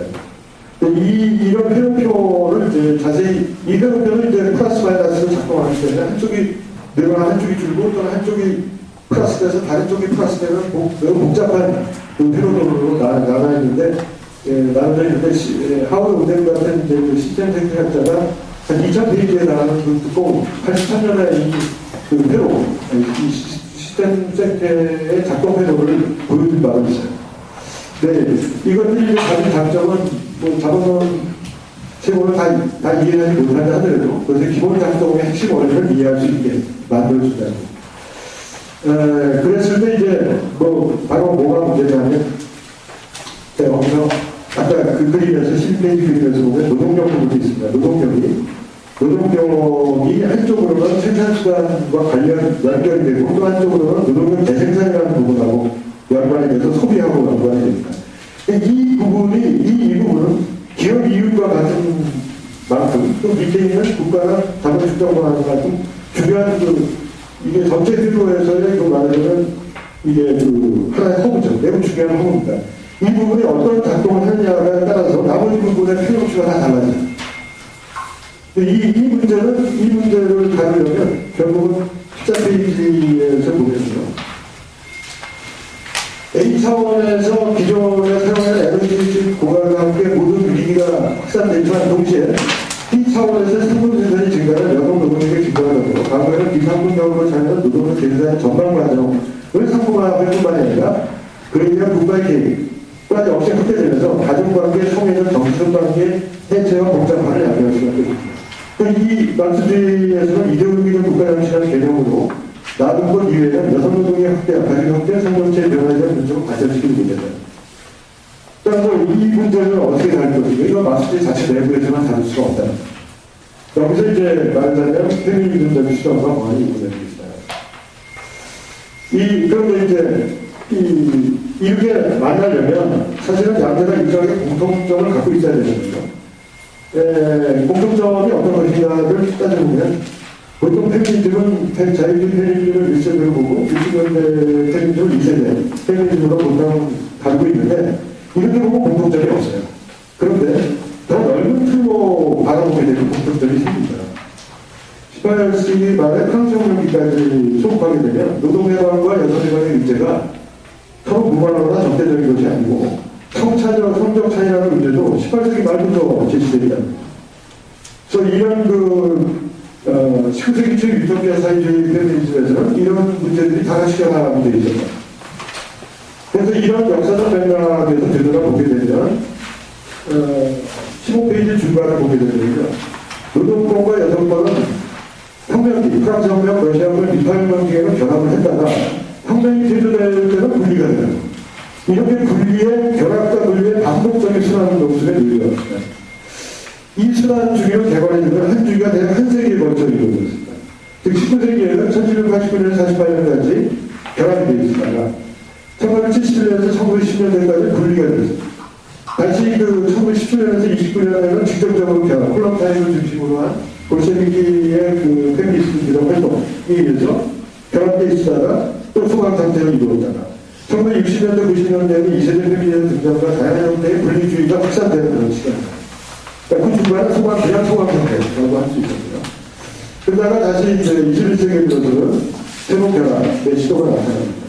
이런 회로표를 이제 자세히, 이 회로표는 이제 플러스 마이너스로 작동하기 때문에 한쪽이 늘어나 한쪽이 줄고 또는 한쪽이 플러스돼서 다른 쪽이 플러스되면 매우 복잡한 회로도로 나눠 있는데, 하워드 우덴 같은 이제 시스템 생태학자가 한 2000페이지에 나가는 두꺼운 83년에 이 회로, 이 시스템 생태의 작동 회로를 보여준 바가 있어요. 네, 이것들이 가진 장점은 자본론 세고를 다 이해하지 못한다 하더라도 그것의 기본 작동의 핵심 원리를 이해할 수 있게 만들어준다는 거예요. 그랬을 때 이제 바로 뭐가 문제냐면, 여기서 아까 그 그림에서 10페이지 그림에서 보면 노동력 부분이 있습니다. 노동력이 한쪽으로는 생산수단과 연결이 되고 또 한쪽으로는 노동력 재생산이라는 부분하고 연관이 돼서 소비하고 연관이 됩니다. 이 부분은 기업 이윤과 같은 만큼 또 밑에 있는 국가나 다른 축적과는 만큼 중요한 이게 전체制度에서의 말하자면 이게 하나의 허브죠. 매우 중요한 허브입니다. 이 부분이 어떤 작동을 하느냐에 따라서 나머지 부분의 필요치가 다 달라져요. 이 문제를 다루려면 결국은 14페이지에서 보겠습니다. A차원에서 기존에 사용하는 에너지 고갈과 함께 모든 위기가 확산되지만 동시에 B차원에서 상품 생산이 증가하는 여성 노동력의 증가가 되고 과거에는 비상품력으로 참여한 노동력 계산의 전방 과정을 상품화할 뿐만 아니라 그에 대한 국가의 계획까지 없이 확대되면서 가족관계, 성애적, 정신관계 해체와 복잡화를 양보할 수밖에 없습니다. 이 마르크스주의에서는 이데올로기적 국가정치라는 개념으로 놔둔 것 이외에는 여성 노동의 확대, 가족 형태, 성정체의 변화에 대한 문제로 발전시키는 문제다. 따라서 이 문제를 어떻게 다룰 것인가? 이건 마르크스주의 자체 내부에서만 다룰 수가 없다. 여기서 이제 말하자면 페미니즘적인 시각과 많이 이루어지고 있어요. 그런데 이제 이렇게 만나려면 사실은 양대가 일정하게 공통점을 갖고 있어야 되는 거죠. 공통점이 어떤 것인가를 따져보면 보통 페미니즘은 자유주의 페미니즘을 1세대로 보고 60년대 페미니즘을 2세대 페미니즘으로 보통 다루고 있는데 이렇게 보면 공통점이 없어요. 그런데 더 넓은 틀로 바라보게 되는 공통점이 생깁니다. 18세기 말에 프랑스 혁명기까지 소급하게 되면 노동해방과 여성해방의 문제가 서로 무관하거나 적대적인 것이 아니고 성적 차이라는 문제도 18세기 말부터 제시됩니다. 그래서 이런 19세기 초 유토피아 사회주의 페미니즘에서는 이런 문제들이 다 시켜나가게 되어 있습니다. 그래서 이런 역사적 맥락에서 되돌아보게 되면 15페이지 중간을 보게 되면요. 노동권과 여성권은 혁명기, 프랑스 혁명, 러시아 혁명, 미파 혁명 기에는 결합을 했다가 혁명이 제조될 때는 분리가 돼요. 이렇게 분리의 결합과 분리의 반복적인 순환 녹슬에 놓여있습니다. 이 순환 주기로 개발해주면 한 주기가 대략 한 세기에 걸쳐 이루어졌습니다. 즉 19세기에는 1789년 48년까지 결합이 되어 있었다가 1871년에서 1910년대까지 분리가 되었습니다. 다시 1917년에서 29년에는 직접적으로 결합, 콜럼타임을 중심으로 한 볼셰비키의 페미니스트적 활동에 의해서 결합되어 있다가 또 소강 상태로 이루어졌다가 1960년대, 90년대에는 2세대 페미니즘 등장과 다양한 형태의 분리주의가 확산되는 그런 시간입니다. 그 중간에 그냥 소강 상태라고 할 수 있습니다. 그러다가 다시 이제 21세기에 들어서는 새로운 결합의 시도가 나타납니다.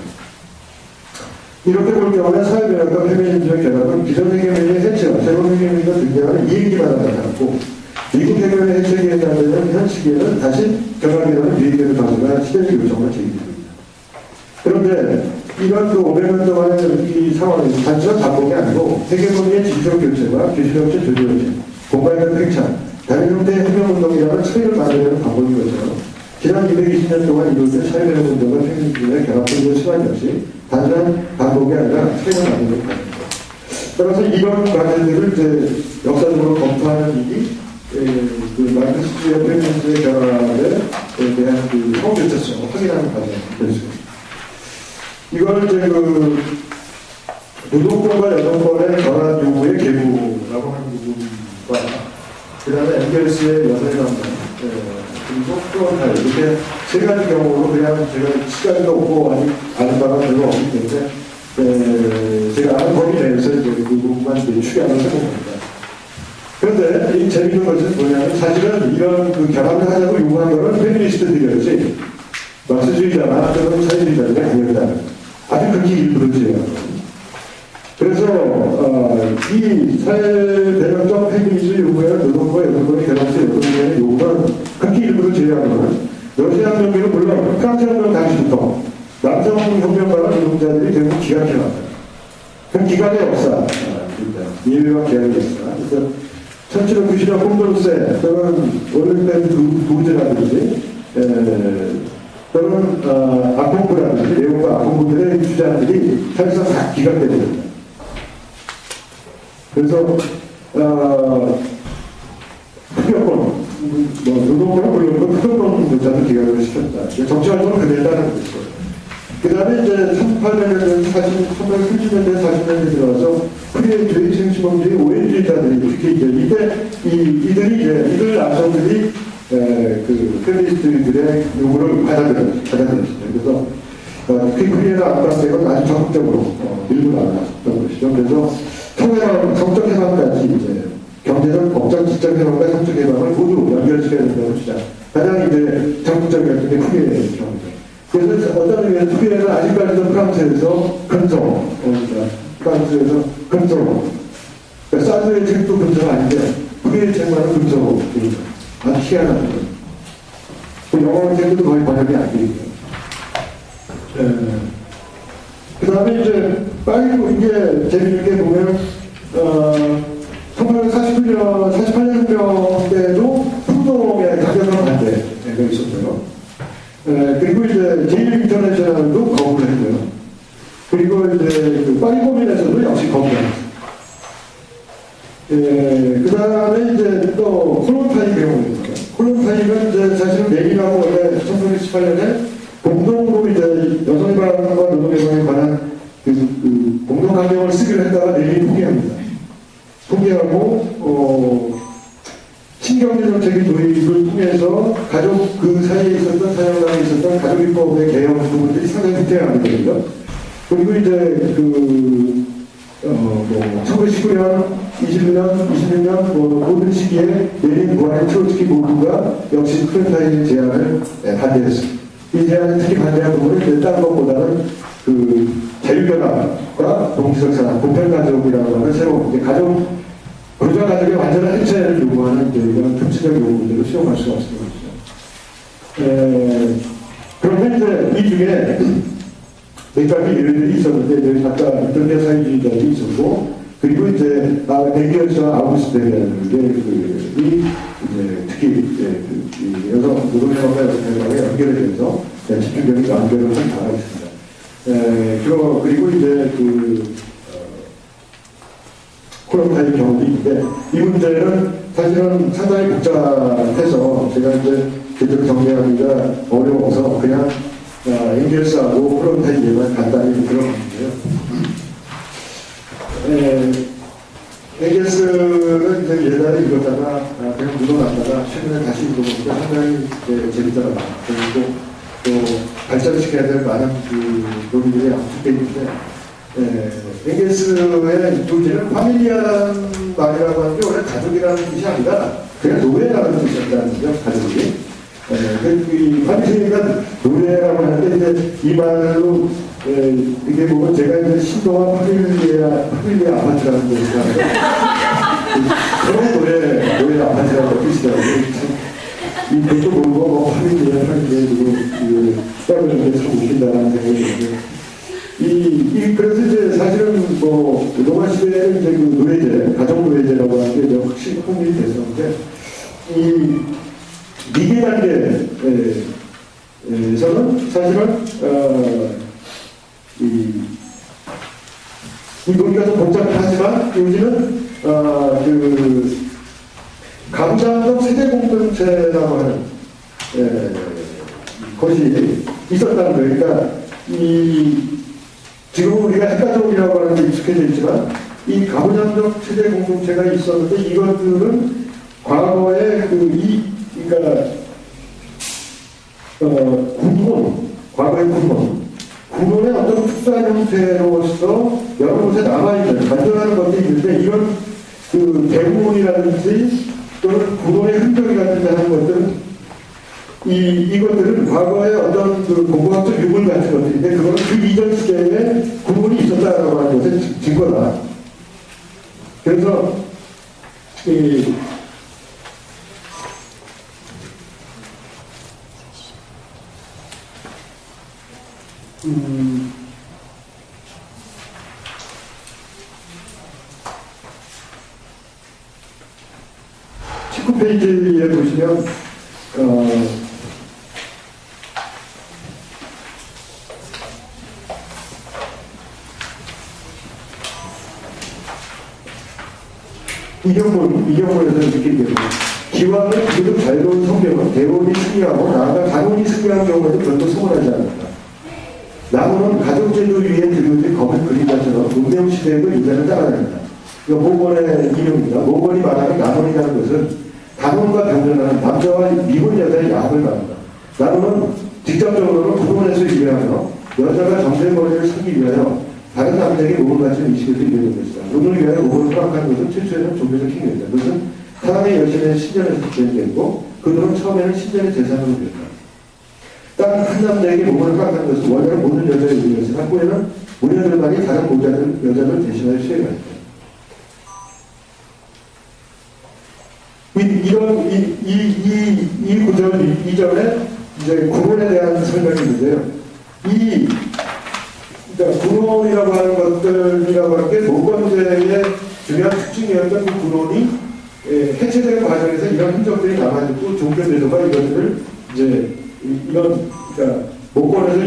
이렇게 볼 경우에 사회변화과 페미니즘의 결합은 비선행위의 해체와 새로운 행위가 등장하는 이 얘기만 나타났고 미국 해결의 해체에 해당되는 현 시기에는 다시 결합이라는 유의되는 과제가 시대적 요청을 제기됩니다. 그런데 이런 500년 동안의 이 상황에서 단순한 반복이 아니고 세계권의 지적 교체와 교실형체 조직형체, 공간적 팽창, 다른 형태의 혁명운동이라는 차이를 만들어내는 방법인 것처럼 지난 220년 동안 이루어진 사회변화운동과 페미니즘의 결합을 심한 것이 단순한 반복이 아니라 차이를 만드는 과정입니다. 따라서 이런 과제들을 이제 역사적으로 검토하는 일이 마르크스주의와 페미니즘의 결합에 대한 성교체성을 확인하는 과정이 될 수 있습니다. 이걸 이제 노동권과 여성권의 전환 요구의 계보라고 하는 부분과 그 다음에 앵겔스의 여성의 남자 그리고 또한 이렇게 세 가지 경우로 그냥 제가 시간도 없고 아는 바가 별로 없기 때문에 제가 아는 범위 내에서 이제 그 부분만 추려을 해봅니다. 그런데 이 재미있는 것은 뭐냐면 사실은 이런 결합을 하자고 요구한 것은 페미니스트들이었지 마르크스주의자나 또는 사회주의자들이 아니었다. 아주 극히 일부러지요. 그래서 이 사회배경적 페미니즘 요구에 노동과 여성권의 결합적 여성권의 요구는 극히 일부러 제외하고는 러시아 혁명기는 물론 프랑스 혁명 당시부터 남성 혁명가나 노동자들이 결국 기각해놨다. 그 기각의 역사, 예외와 계약의 역사. 그래서 1790년 콩돌세 또는 오늘된 부부제라든지 또는 아콩부라든지 내용과 아콩부들의 주장들이 사실상 다 기각됩니다. 그래서 흑여권, 노동권은 물론 흑여권 문자도 기각을 시켰다. 정치활동은 그대로 따르는 거죠. 그 다음에 이제 38년대, 1930년대, 40년대 들어와서 프리웨이주의, 생시범주의, 오해주의자들이 특히 이제 이들 남성들이 그 페미니스트들의 요구를 받아들였습니다. 그래서 프리웨이나 안방색은 아주 적극적으로 밀고 나갔던 것이죠. 그래서 성해방, 성적 해방까지 이제 경제적, 법적, 지적 해방과 성적 해방을 모두 연결시켜야 된다고 주장. 가장 이제 적극적이었던 게 프리웨이죠. 그래서 어떤 의미에서 프리웨이는 아직까지도 프랑스에서 근성, 프랑스에서 근성, 그러니까 사드의 책도 근성 아닌데 프리웨이 책만은 근성으로 아주 희한한 거예요. 영어 책도 거의 번역이 안 돼 있고요. 그 다음에 이제 빨리 이게 재미있게 보면 1948년 혁명 때도 풍동의 가격은 반대가 있었고요. 그리고 이제 제일 인터내셔널도 거부를 했고요. 그리고 이제 그 파리 고민에서도 역시 거부를 했어요. 그 다음에 이제 또 콜론타이 경우입니다. 콜론타이는 이제 사실은 레닌하고 원래 1918년에 공동으로 이제 여성해방과 노동해방에 관한 그 공동강령을 쓰기로 했다가 레닌이 포기합니다. 포기하고 신경제 정책의 도입을 통해서 가족 그 사이에 있었던 사형당에 있었던 가족입법의 개혁 부분들이 상당히 후퇴하거든요. 그리고 이제 1919년, 21년, 26년 모든 시기에 레닌, 부활의 트로츠키 모두가 역시 콜론타이의 제안을 반대했습니다. 이 제안을 특히 반대한 부분은 이제 다른 것보다는 그 자유변화과 동지적 산업, 보편가족이라고 하는 새로운 이제 가족, 고정가족의 완전한 해체를 요구하는 이제 이런 금치적 요구들을 수용할 수가 없습니다. 그런데 이제 이 중에 몇 가지 예들이 있었는데, 아까 인터넷 사회주의자들이 있었고, 그리고 이제 벵게르스와 아우구스트 베르이 이제 특히 여성 노동해방과 여성해방에 연결해서 집중적인 연결을 한 바가 있습니다. 그리고 이제 콜론타이 경우도 있는데, 이 문제는 사실은 상당히 복잡해서 제가 이제 제대로 정리하기가 어려워서 그냥 엥겔스하고 콜론타이 예만 간단히 들어봤는데요. 엥겔스는 이제 예전에 읽었다가 그냥 묻어놨다가 최근에 다시 읽어보니까 상당히 재밌더라고요. 그리고 또 발전시켜야 될 많은 그 논의들이 압축되어 있는데, 엥겔스의 논지는 파밀리아라는 말이라고 하는 게 원래 가족이라는 뜻이 아니라 그냥 노예라는 뜻이었다는 거죠, 가족이. 이 파밀리아가 노예라고 하는데 이제 이 말로 이게 보면 제가 이제 신동한 파밀리아 아파트라는 데서 그런 노예 아파트라는 뜻이더라고요. 이 것도 모르고 뭐 파밀리아 누구 떠오르는 게 참 웃긴다는 생각이 드는데, 그래서 이제 사실은 뭐 로마 시대에는 이제 그 노예제, 가족 노예제라고 하는 게 확실히 확립이 됐었는데, 이 미개 단계에서는 사실은 이 논의가 좀 복잡하지만 요즘은 그 감정적 세대 공동체라고 하는 것이 있었다는 거예요. 그러니까 지금 우리가 핵가족이라고 하는 게 익숙해져 있지만 이 가부장적 세대 공동체가 있었는데, 이것들은 과거에 그러니까 과거의 군혼의 어떤 특수한 형태로서 여러 곳에 남아있는 반전하는 것도 있는데, 이런 그 대군이라든지 또는 군혼의 흔적이라든지 하는 것들은 이것들은 과거의 어떤 그 공부학적 유물 같은 것들인데, 그거는 그 이전 시대에 군혼이 있었다라고 하는 것의 증거다. 그래서 페이지에 보시면 이경문에서 느낀 게 기왕을 지금 자유로운 성경은 대원이 승리하고 나아가 단원이 승리한 경우에도 별도 소원하지 않는다. 나무는 가족제도 위에 들어오는 검은 그림자처럼 문명시대의 유대를 따라다닌다. 이거 모건의 인용입니다. 모건이 말하는 나눔이라는 것은 단원과 변전하는 남자와 미혼 여자의 야합을 말한다. 나눔은 직접적으로는 구분해서 이해하며 여자가 정제머리를 쓰기 위하여 다른 남자에게 몸을 바치는 의식에서 이해된 것이다. 몸을 위하여 몸을 허락한 것은 최초에는 종교적 행위였다. 그것은 사람의 여신의 신전에서 기록되고 그들은 처음에는 신전의 재산으로 되었다. 딱 한 남자에게 몸을 허락한 것은 원래는 모든 여자의 의미였으나 후에는 모녀들만이 다른 여자를 대신하여 수행하였다. 이 구절 이전에 이제 구론에 대한 설명이 있는데요. 그러니까 구론이라고 하는 것들이라고 하는 게 모건제의 중요한 특징이었던 그 구론이 해체되는 과정에서 이런 흔적들이 남아있고 종교제도가 이것들을 이제 그러니까 모건에서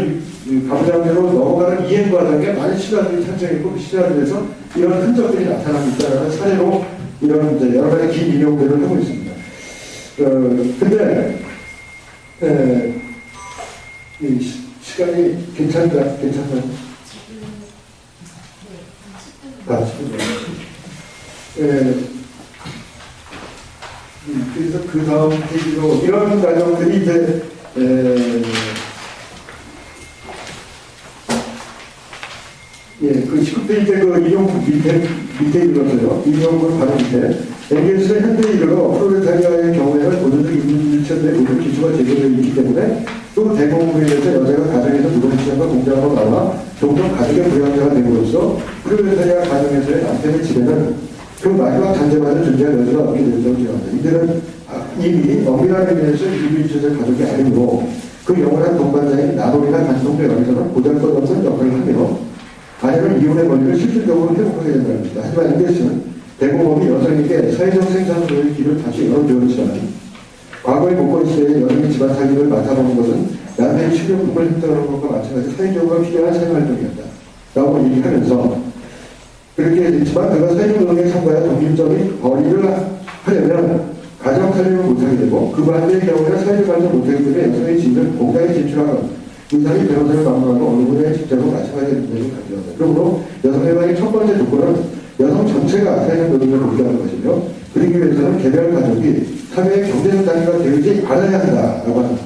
가부장제로 넘어가는 이행 과정에 많은 시간들이 탄생했고 그 시간들에서 이런 흔적들이 나타나고 있다는 사례로 이런 이제 여러 가지 긴 인용들을 하고 있습니다. 근데 시간이 괜찮나요? 그래서 그 다음 페이지로 이런 과정들이 이제 그 19페이지 그 인용 밑에 읽었어요. 인용은 바로 밑에. 엥겔스는 현대에 이르러 프롤레타리아의 경우에는 고전적 인민mil천의 모든 기초가 제공되어 있기 때문에 또 대공부에 대해서 여자가 가정에서 무덤시장과 공장으로 나와 종종 가족의 부양자가 됨으로써 프롤레타리아 가정에서의 남편의 집에는 그 마지막 잔재받은 존재가 여자가 없게 된다고 생각합니다. 이들은 이미 엄밀한 의미에서 인민mil천의 가족이 아니므로 그 영원한 동반자인 나돌이나 간통의 여기서는 보잘것없는 역할을 하며 아내는 이혼의 권리를 실질적으로 회복하게 된다는 겁니다. 하지만 엥겔스는 대공범이 여성에게 사회적 생산으로의 길을 다시 열어주었지만 과거의 모건 시대에 여성의 집안 살림을 맡아보는 것은 남편의 식료품을 획득하는 것과 마찬가지 사회적으로 필요한 생활활동이었다. 라고 얘기하면서 그렇게 됐지만 그가 사회적 노동에 참가해 독립적인 벌이를 하려면 가정 살림을 못하게 되고 그 반대의 경우에는 사회적 활동을 못하기 때문에 여성의 집을 공장에 진출하고 의사의 변호사를 막론하고 어느 분야의 직장으로 마찬가지 문제를 가져왔다. 그러므로 여성의 만의 첫 번째 조건은 여성 전체가 사회적 노동을 복귀하는 것이며 그러기 위해서는 개별 가족이 사회의 경제적 단위가 되지 않아야 한다라고 하는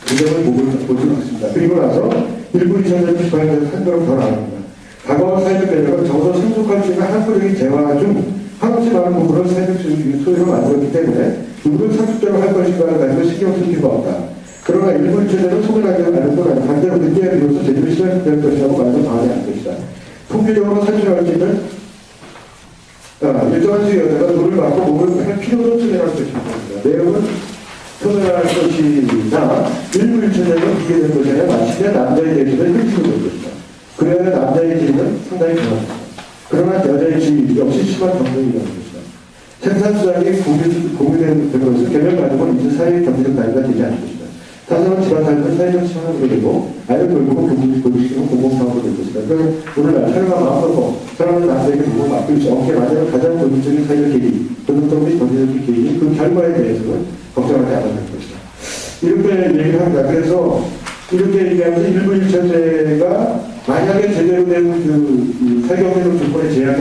그 점을 보지 않습니다. 그리고 나서 1부 2018년에서 한 걸음 더 나갑니다. 과거 사회적 개혁은 적어도 성숙할 수 있는 한국적인 재화 중 한없이 많은 부분을 사회적 소유로 만들었기 때문에 누구를 상습적으로 할 것인가를 가지고 신경 쓸 필요가 없다. 그러나 일부 일체제는 소멸하지 않을 뿐 아니라 반대로 그때에 비로소 제대로 시작될 것이라고 말해서 방해하지 않을 것이다. 통계적으로 산출할 수 있는 일정한 수의 여자가 돈을 받고 몸을 팔 필요도 소멸할 것입니다. 내용은 소멸할 것이나 일부 일체제는 이게 된 것이 아니라 마침내 남자의 대신에 흡수가 될 것이다. 그래야 남자의 지위는 상당히 변합니다. 그러나 여자의 지위 역시 심한 경쟁이 되는 것이다. 생산수단이 공유된 것은 개별 가족은 이제 사회의 경제적 단위가 되지 않을 것이다. 사실은 집안 살림은 사회적 시간으로 되고 아이를 돌보고 교육시키는 공공사업으로 될 것이다. 그럼 오늘날 촬영한 마음먹고 사랑하는 남자에게 보고 맡길 수 없게 만드는 가장 본질적인 사회적 개입, 도덕적 및 경제적인 개입이 그 결과에 대해서는 걱정하지 않아야 할 것이다. 이렇게 얘기를 합니다. 그래서 이렇게 얘기하면서 일부 일처제가 만약에 제대로 된 그 사회경제적 조건의 제약이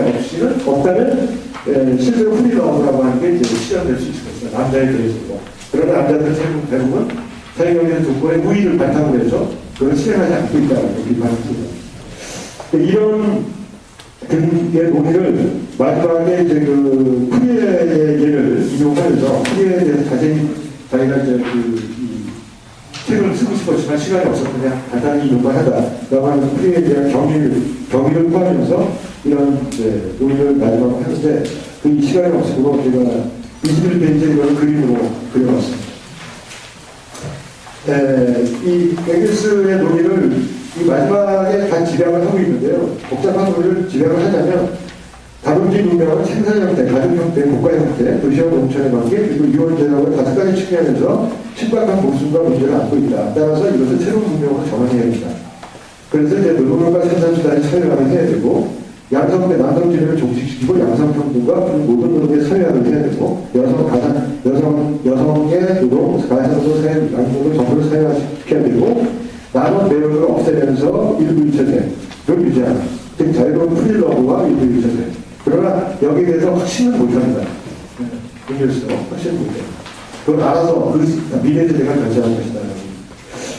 없다면 실제로 프리덤이라고 하는 게 이제 실현될 수 있을 것이다. 남자에 대해서도. 그러나 남자들은 대부분 사회경제적 조건의 우위를 바탕으로 해서 그걸 실행하지 않고 있다는 비판입니다. 이런 의 논의를 마지막에 이제 그 프리의 예를 인용하면서 프리에 대해서 자세히 자기가 이제 책을 쓰고 싶었지만 시간이 없어서 그냥 간단히 인용만 하다라고 하면서 프리에 대한 경위를 포함해서 이런 논의를 마지막으로 하는데 그 시간이 없어서 제가 21페이지에 이걸 그림으로 그려봤습니다. 이 엥겔스의 논의를 이 마지막에 다 집약을 하고 있는데요. 복잡한 논의를 집약을 하자면 다분지 문명은 생산 형태, 가족 형태, 국가 형태, 도시와 농촌의 관계, 그리고 이원제라고 5가지 측면에서 심각한 모순과 문제를 안고 있다. 따라서 이것을 새로운 문명으로 전환해야 합니다. 그래서 이제 노동력과 생산수단이 사회화를 해야 되고 양성대 남성지위를 종식시키고 양성평등과 그리고 모든 노동의 사회화를 해야 되고 여성의 노동, 가정노동, 양노동 전부를 사회화시켜야 되고 나눠 내용을 없애면서 일부 일체제를 유지하는, 즉 자유로운 프리러브와 일부 일체제. 그러나 여기에 대해서 확신은 못합니다. 의미로서 확신은 못해요. 그건 알아서 미래세대가 결정할 것이다.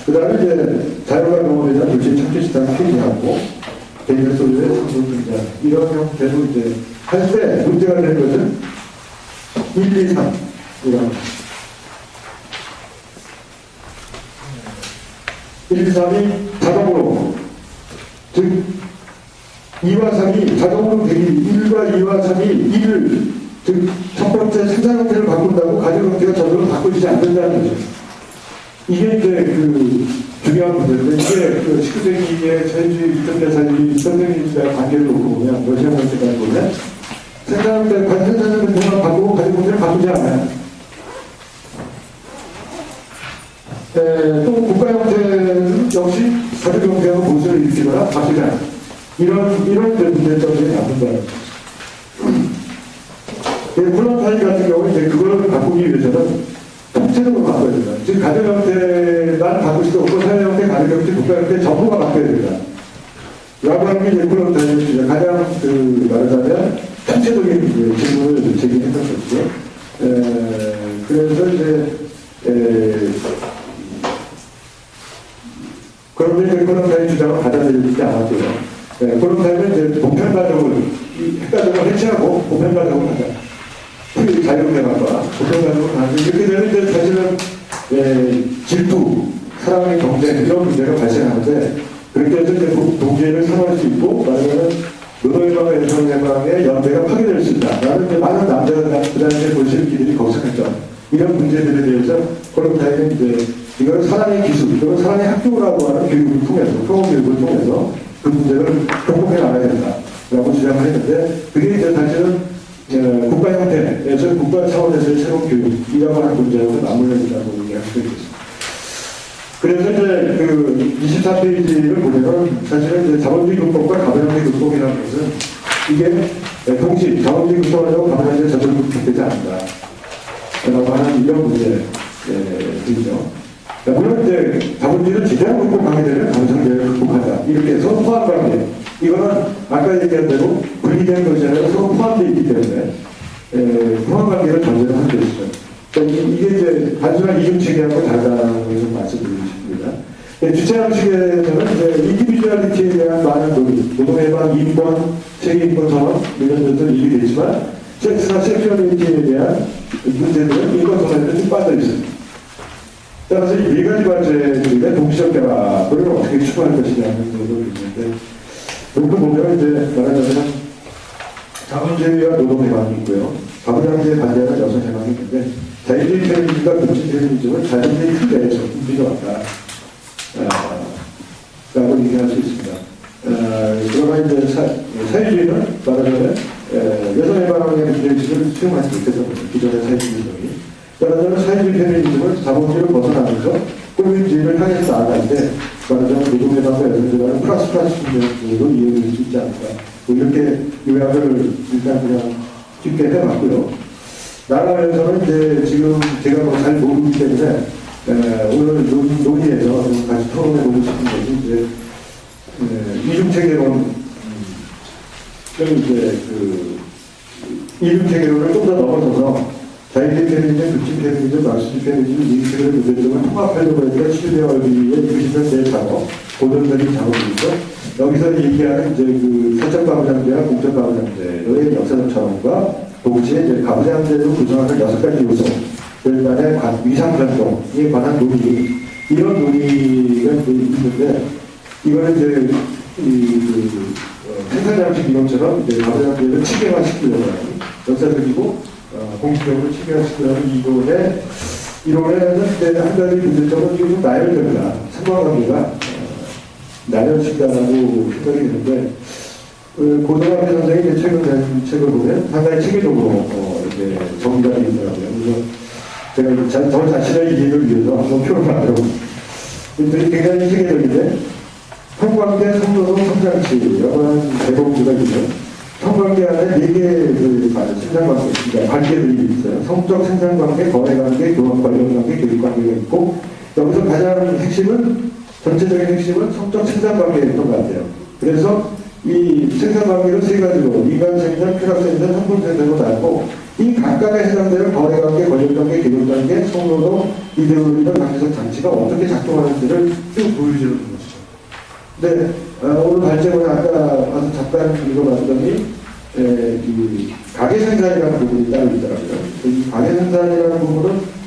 그 다음에 이제 자유가 경험에 대한 물질 창출 시장을 폐지하고 개인의 소유의 상품 등장, 이런 형태로 이제 할 때 문제가 되는 것은 1, 2, 3 이런 1, 2, 3이 자동으로, 즉 2와 3이 자동으로 되기, 1과 2와 3이 1을, 즉 첫 번째 생산 형태를 바꾼다고 가격 형태가 저절로 바꿔지지 않는다는 거죠. 이게 이제 그 중요한 문제인데, 이게 그 19세기의 자유주의, 유전자사주의, 선생님과 관계를 놓고 보면, 러시아 문제까지 보면, 생산 형태만 바꾸고 가격 형태를 바꾸지 않아요. 또 국가 형태는 역시 가격 형태하고 보수를 일으키거나 바꾸지 않아요. 이런 문제점들이 남는 거예요. 콜론타인 같은 경우는 이제 그걸 바꾸기 위해서는 통째로 바꿔야 된다. 즉, 가격 형태만 바꿀 수도 없고, 사회 형태, 가격 형태, 국가 형태 전부가 바뀌어야 된다. 라고 하는 게 이제 콜론타인이 가장 말하자면 통체적인 질문을 제기했던 것이죠. 그래서 이제, 그런데 콜론타인 주장을 받아들이지 않았고요. 콜론타인은 이제 보편가족을, 핵가족을 해체하고 보편가족을 하자. 자유대화과 보편가족을 하는데, 이렇게 되면 이제 사실은 질투, 사랑의 경쟁, 이런 문제가 발생하는데, 그렇게 해서 이제 동지애를 상호할 수 있고, 말하자면 노동해방과 여성해방의 연대가 파괴될 수 있다. 라는 이제 많은 남자들, 볼셰비키들이 걱정했죠. 이런 문제들에 대해서 콜론타인은 이제 이걸 사랑의 기술, 이걸 사랑의 학교라고 하는 교육을 통해서, 교육을 통해서 그 문제를 극복해 나가야 된다라고 주장을 했는데, 그게 이제 사실은 국가 형태에서, 국가 차원에서의 새로운 교육이라고 하는 문제하고 맞물려진다고 얘기할 수도 있겠습니다. 그래서 이제 그 24페이지를 보면은 사실은 이제 자본주의 극복과 가부장제 극복이라는 것은 이게 동시 자본주의 극복하고 가부장제 저절로 극복되지 않는다. 라고 하는 이런 문제들이죠. 물론 이제 자본주의를 제대로 극복하게 되면 가부장제를 극복한다. 이렇게 해서 포함관계. 이거는 아까 얘기한 대로 분리된 것이 아니라 서로 포함되어 있기 때문에 포함관계를 전제로 하게 되죠. 이게 이제 단순한 이중체계하고 다르다는 것을 말씀드리고 싶습니다. 주체함식에서는 이제 인디비주얼리티에 대한 많은 논의, 노동해방, 인권, 세계인권 선언 이런 것들은 이익이 되지만 섹스나 섹슈얼리티에 대한 문제들은 인권 선언에는 좀 빠져 있습니다. 따라서 이 네 가지 과제들의 동시적 결합을 어떻게 추구할 것이냐는 것도 있는데, 여기 보면 이제 말하자면 자본주의와 노동해방이 있고요. 가부장제에 반대하는 여성해방이 있는데, 자유주의 페미니즘과 급진 페미니즘은 자본주의 틀 내에서 움직여왔다. 라고 얘기할 수 있습니다. 그러나 이제 사회주의는 말하자면 여성해방의 문제의식을 수용하지 못했던 거죠. 기존의 사회주의성이. 말하자면 사회주의 페미니즘은 자본주의를 벗어나면서 공민주의를 향해서 나아갈 때 말하자면 노동해방과 여성해방은 플러스 문제로 이해될 수 있지 않을까. 뭐 이렇게 요약을 일단 그냥 쉽게 해봤고요. 나라에서는 이제 지금 제가 뭐 잘 모르기 때문에 오늘 논의에서 같이 토론해보고 싶은 것이 이제 이중체계론, 이제 그 이중체계론을 좀 더 넘어서서 자유주의 페미니즘, 급진 페미니즘, 막시주의 페미니즘, 이중체계를 문제점을 통합하려고 했던 11대 월비의 60년대 작업, 고전적인 작업이죠. 여기서 얘기하는 이제 그 사적 가부장제와 공적 가부장제의 역사적 차원과 동시에 이제 가부장제로 구성하는 6가지 요소, 그간의 위상 변동에 관한 논의, 이런 논의가 있는데, 이거는 이제 생산장식 이론처럼 이제 가부장제를 체계화시키려고 하는 역사적이고 공식적으로 체계화시키려는 이론에는 이제 한 가지 문제점은 좀 나열됩니다. 상관관계가 나열시키다라고 생각이 드는데, 고등학교 선생님이 최근 낸 책을 보면 상당히 체계적으로 이렇게 정리가 되어 있더라고요. 그래서 제가 저 자신의 이해를 위해서 한번 표를 만들어봅니다. 굉장히 체계적인데, 성관계, 성노동, 성장치라고 하는 대목주가 있죠. 성관계 안에 4개의 생산관계, 관계들이 있어요. 성적 생산관계, 거래관계, 교환관련관계, 교육관계가 있고, 여기서 가장 핵심은 전체적인 핵심은 성적 생산 관계였던 것 같아요. 그래서 이 생산 관계를 세 가지로 인간 생산, 쾌락 생산, 상품 생산으로 나누고 이 각각의 해당되는 거래 관계, 권력 관계, 계급 관계, 성노동, 이데올로기나 관계적 장치가 어떻게 작동하는지를 쭉 보여주는 것이죠. 근데 오늘 발제문에 아까 와서 잠깐 읽어봤더니 이 가계 생산이라는 부분이 따로 있더라고요. 이 가계 생산이라는 부분은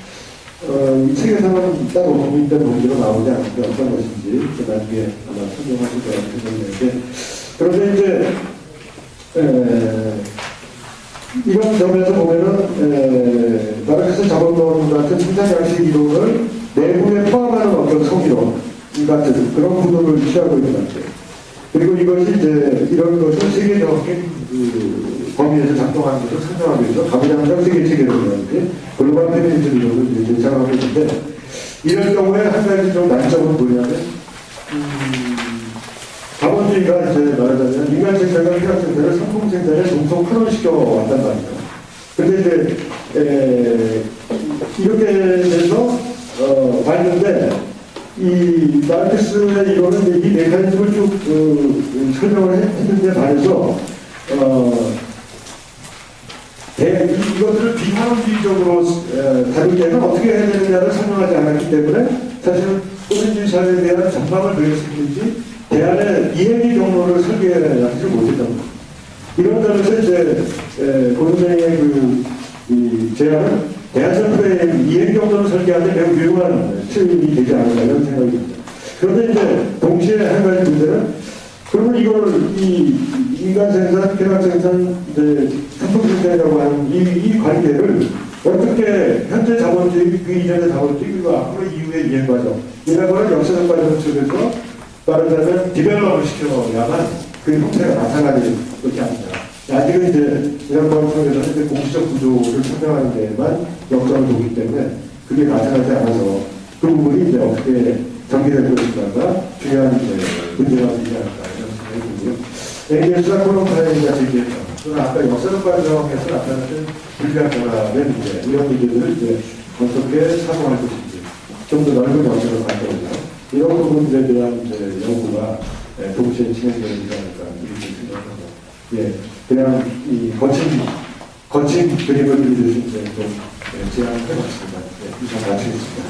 이 책에서는 따로 독립된 논리로 나오지 않는데 어떤 것인지 나중에 아마 설명하실 거라고 생각되는데, 그런데 이제 이런 점에서 보면은 마르크스 자본론 같은 생산 양식 이론을 내부에 포함하는 어떤 성이론 같은 그런 구도를 취하고 있는 것 같아요. 그리고 이것이 이제 이런 것을 세계적인 범위에서 작동하는 것을 설명하기 위해서 가부장적 세계 체계론이라든지 글로벌 페미니즘 이론을 제작하고 있는데, 이럴 경우에 한 가지 좀 난점은 뭐냐면 자본주의가 이제 말하자면 인간 생산과 쾌락 생산을 상품 생산에 동속 환원시켜 왔단 말이죠. 근데 이제 이렇게 돼서 봤는데 이 마르크스의 이론은 이 메커니즘을 쭉 설명을 했는데 반해서 이것들을 비환원주의적으로 다룰 때는 어떻게 해야 되느냐를 설명하지 않았기 때문에 사실은 소비주의 사회에 대한 전망을 낼 수 있는지 대안의 이해기 경로를 설계하지 못했던 겁니다. 이런 점에서 이제 고등생의 이 제안은 대안설계의 이해기 경로를 설계하는 데 매우 유용한 틀이 되지 않을까 이런 생각이 듭니다. 그런데 이제 동시에 한 가지 문제는 그러면 이거를 이 인간 생산, 쾌락 생산, 이제 상품 생산이라고 하는 이 관계를 어떻게 현재 자본주의, 그 이전의 자본주의, 그리고 앞으로 이후의 이행 과정, 이런 거를 역사적 과정 속에서 말하자면 디벨롭을 시켜야만 그 형태가 나타나지 그렇게 합니다. 아직은 이제 이런 걸 통해서 현재 공시적 구조를 설명하는 데에만 역점을 두기 때문에 그게 나타나지 않아서 그 부분이 이제 어떻게 전개될 것인가가 중요한 문제가 되지 않을까 이런 생각이 들고요. ABS가 코로나19가 제기했던 또는 아까 역사적 과정에서 나타나는 불리한 변화의 문제, 이런 문제들을 이제 어떻게 사고할 것인지 좀 더 넓은 역사를 갖고요. 이런 부분들에 대한 이제 연구가 동시에 진행되지 않을까 이렇게 생각합니다. 예, 그냥 이 거친 그림을 그리듯이 이제 좀 제안을 해봤습니다. 예, 이상 마치겠습니다.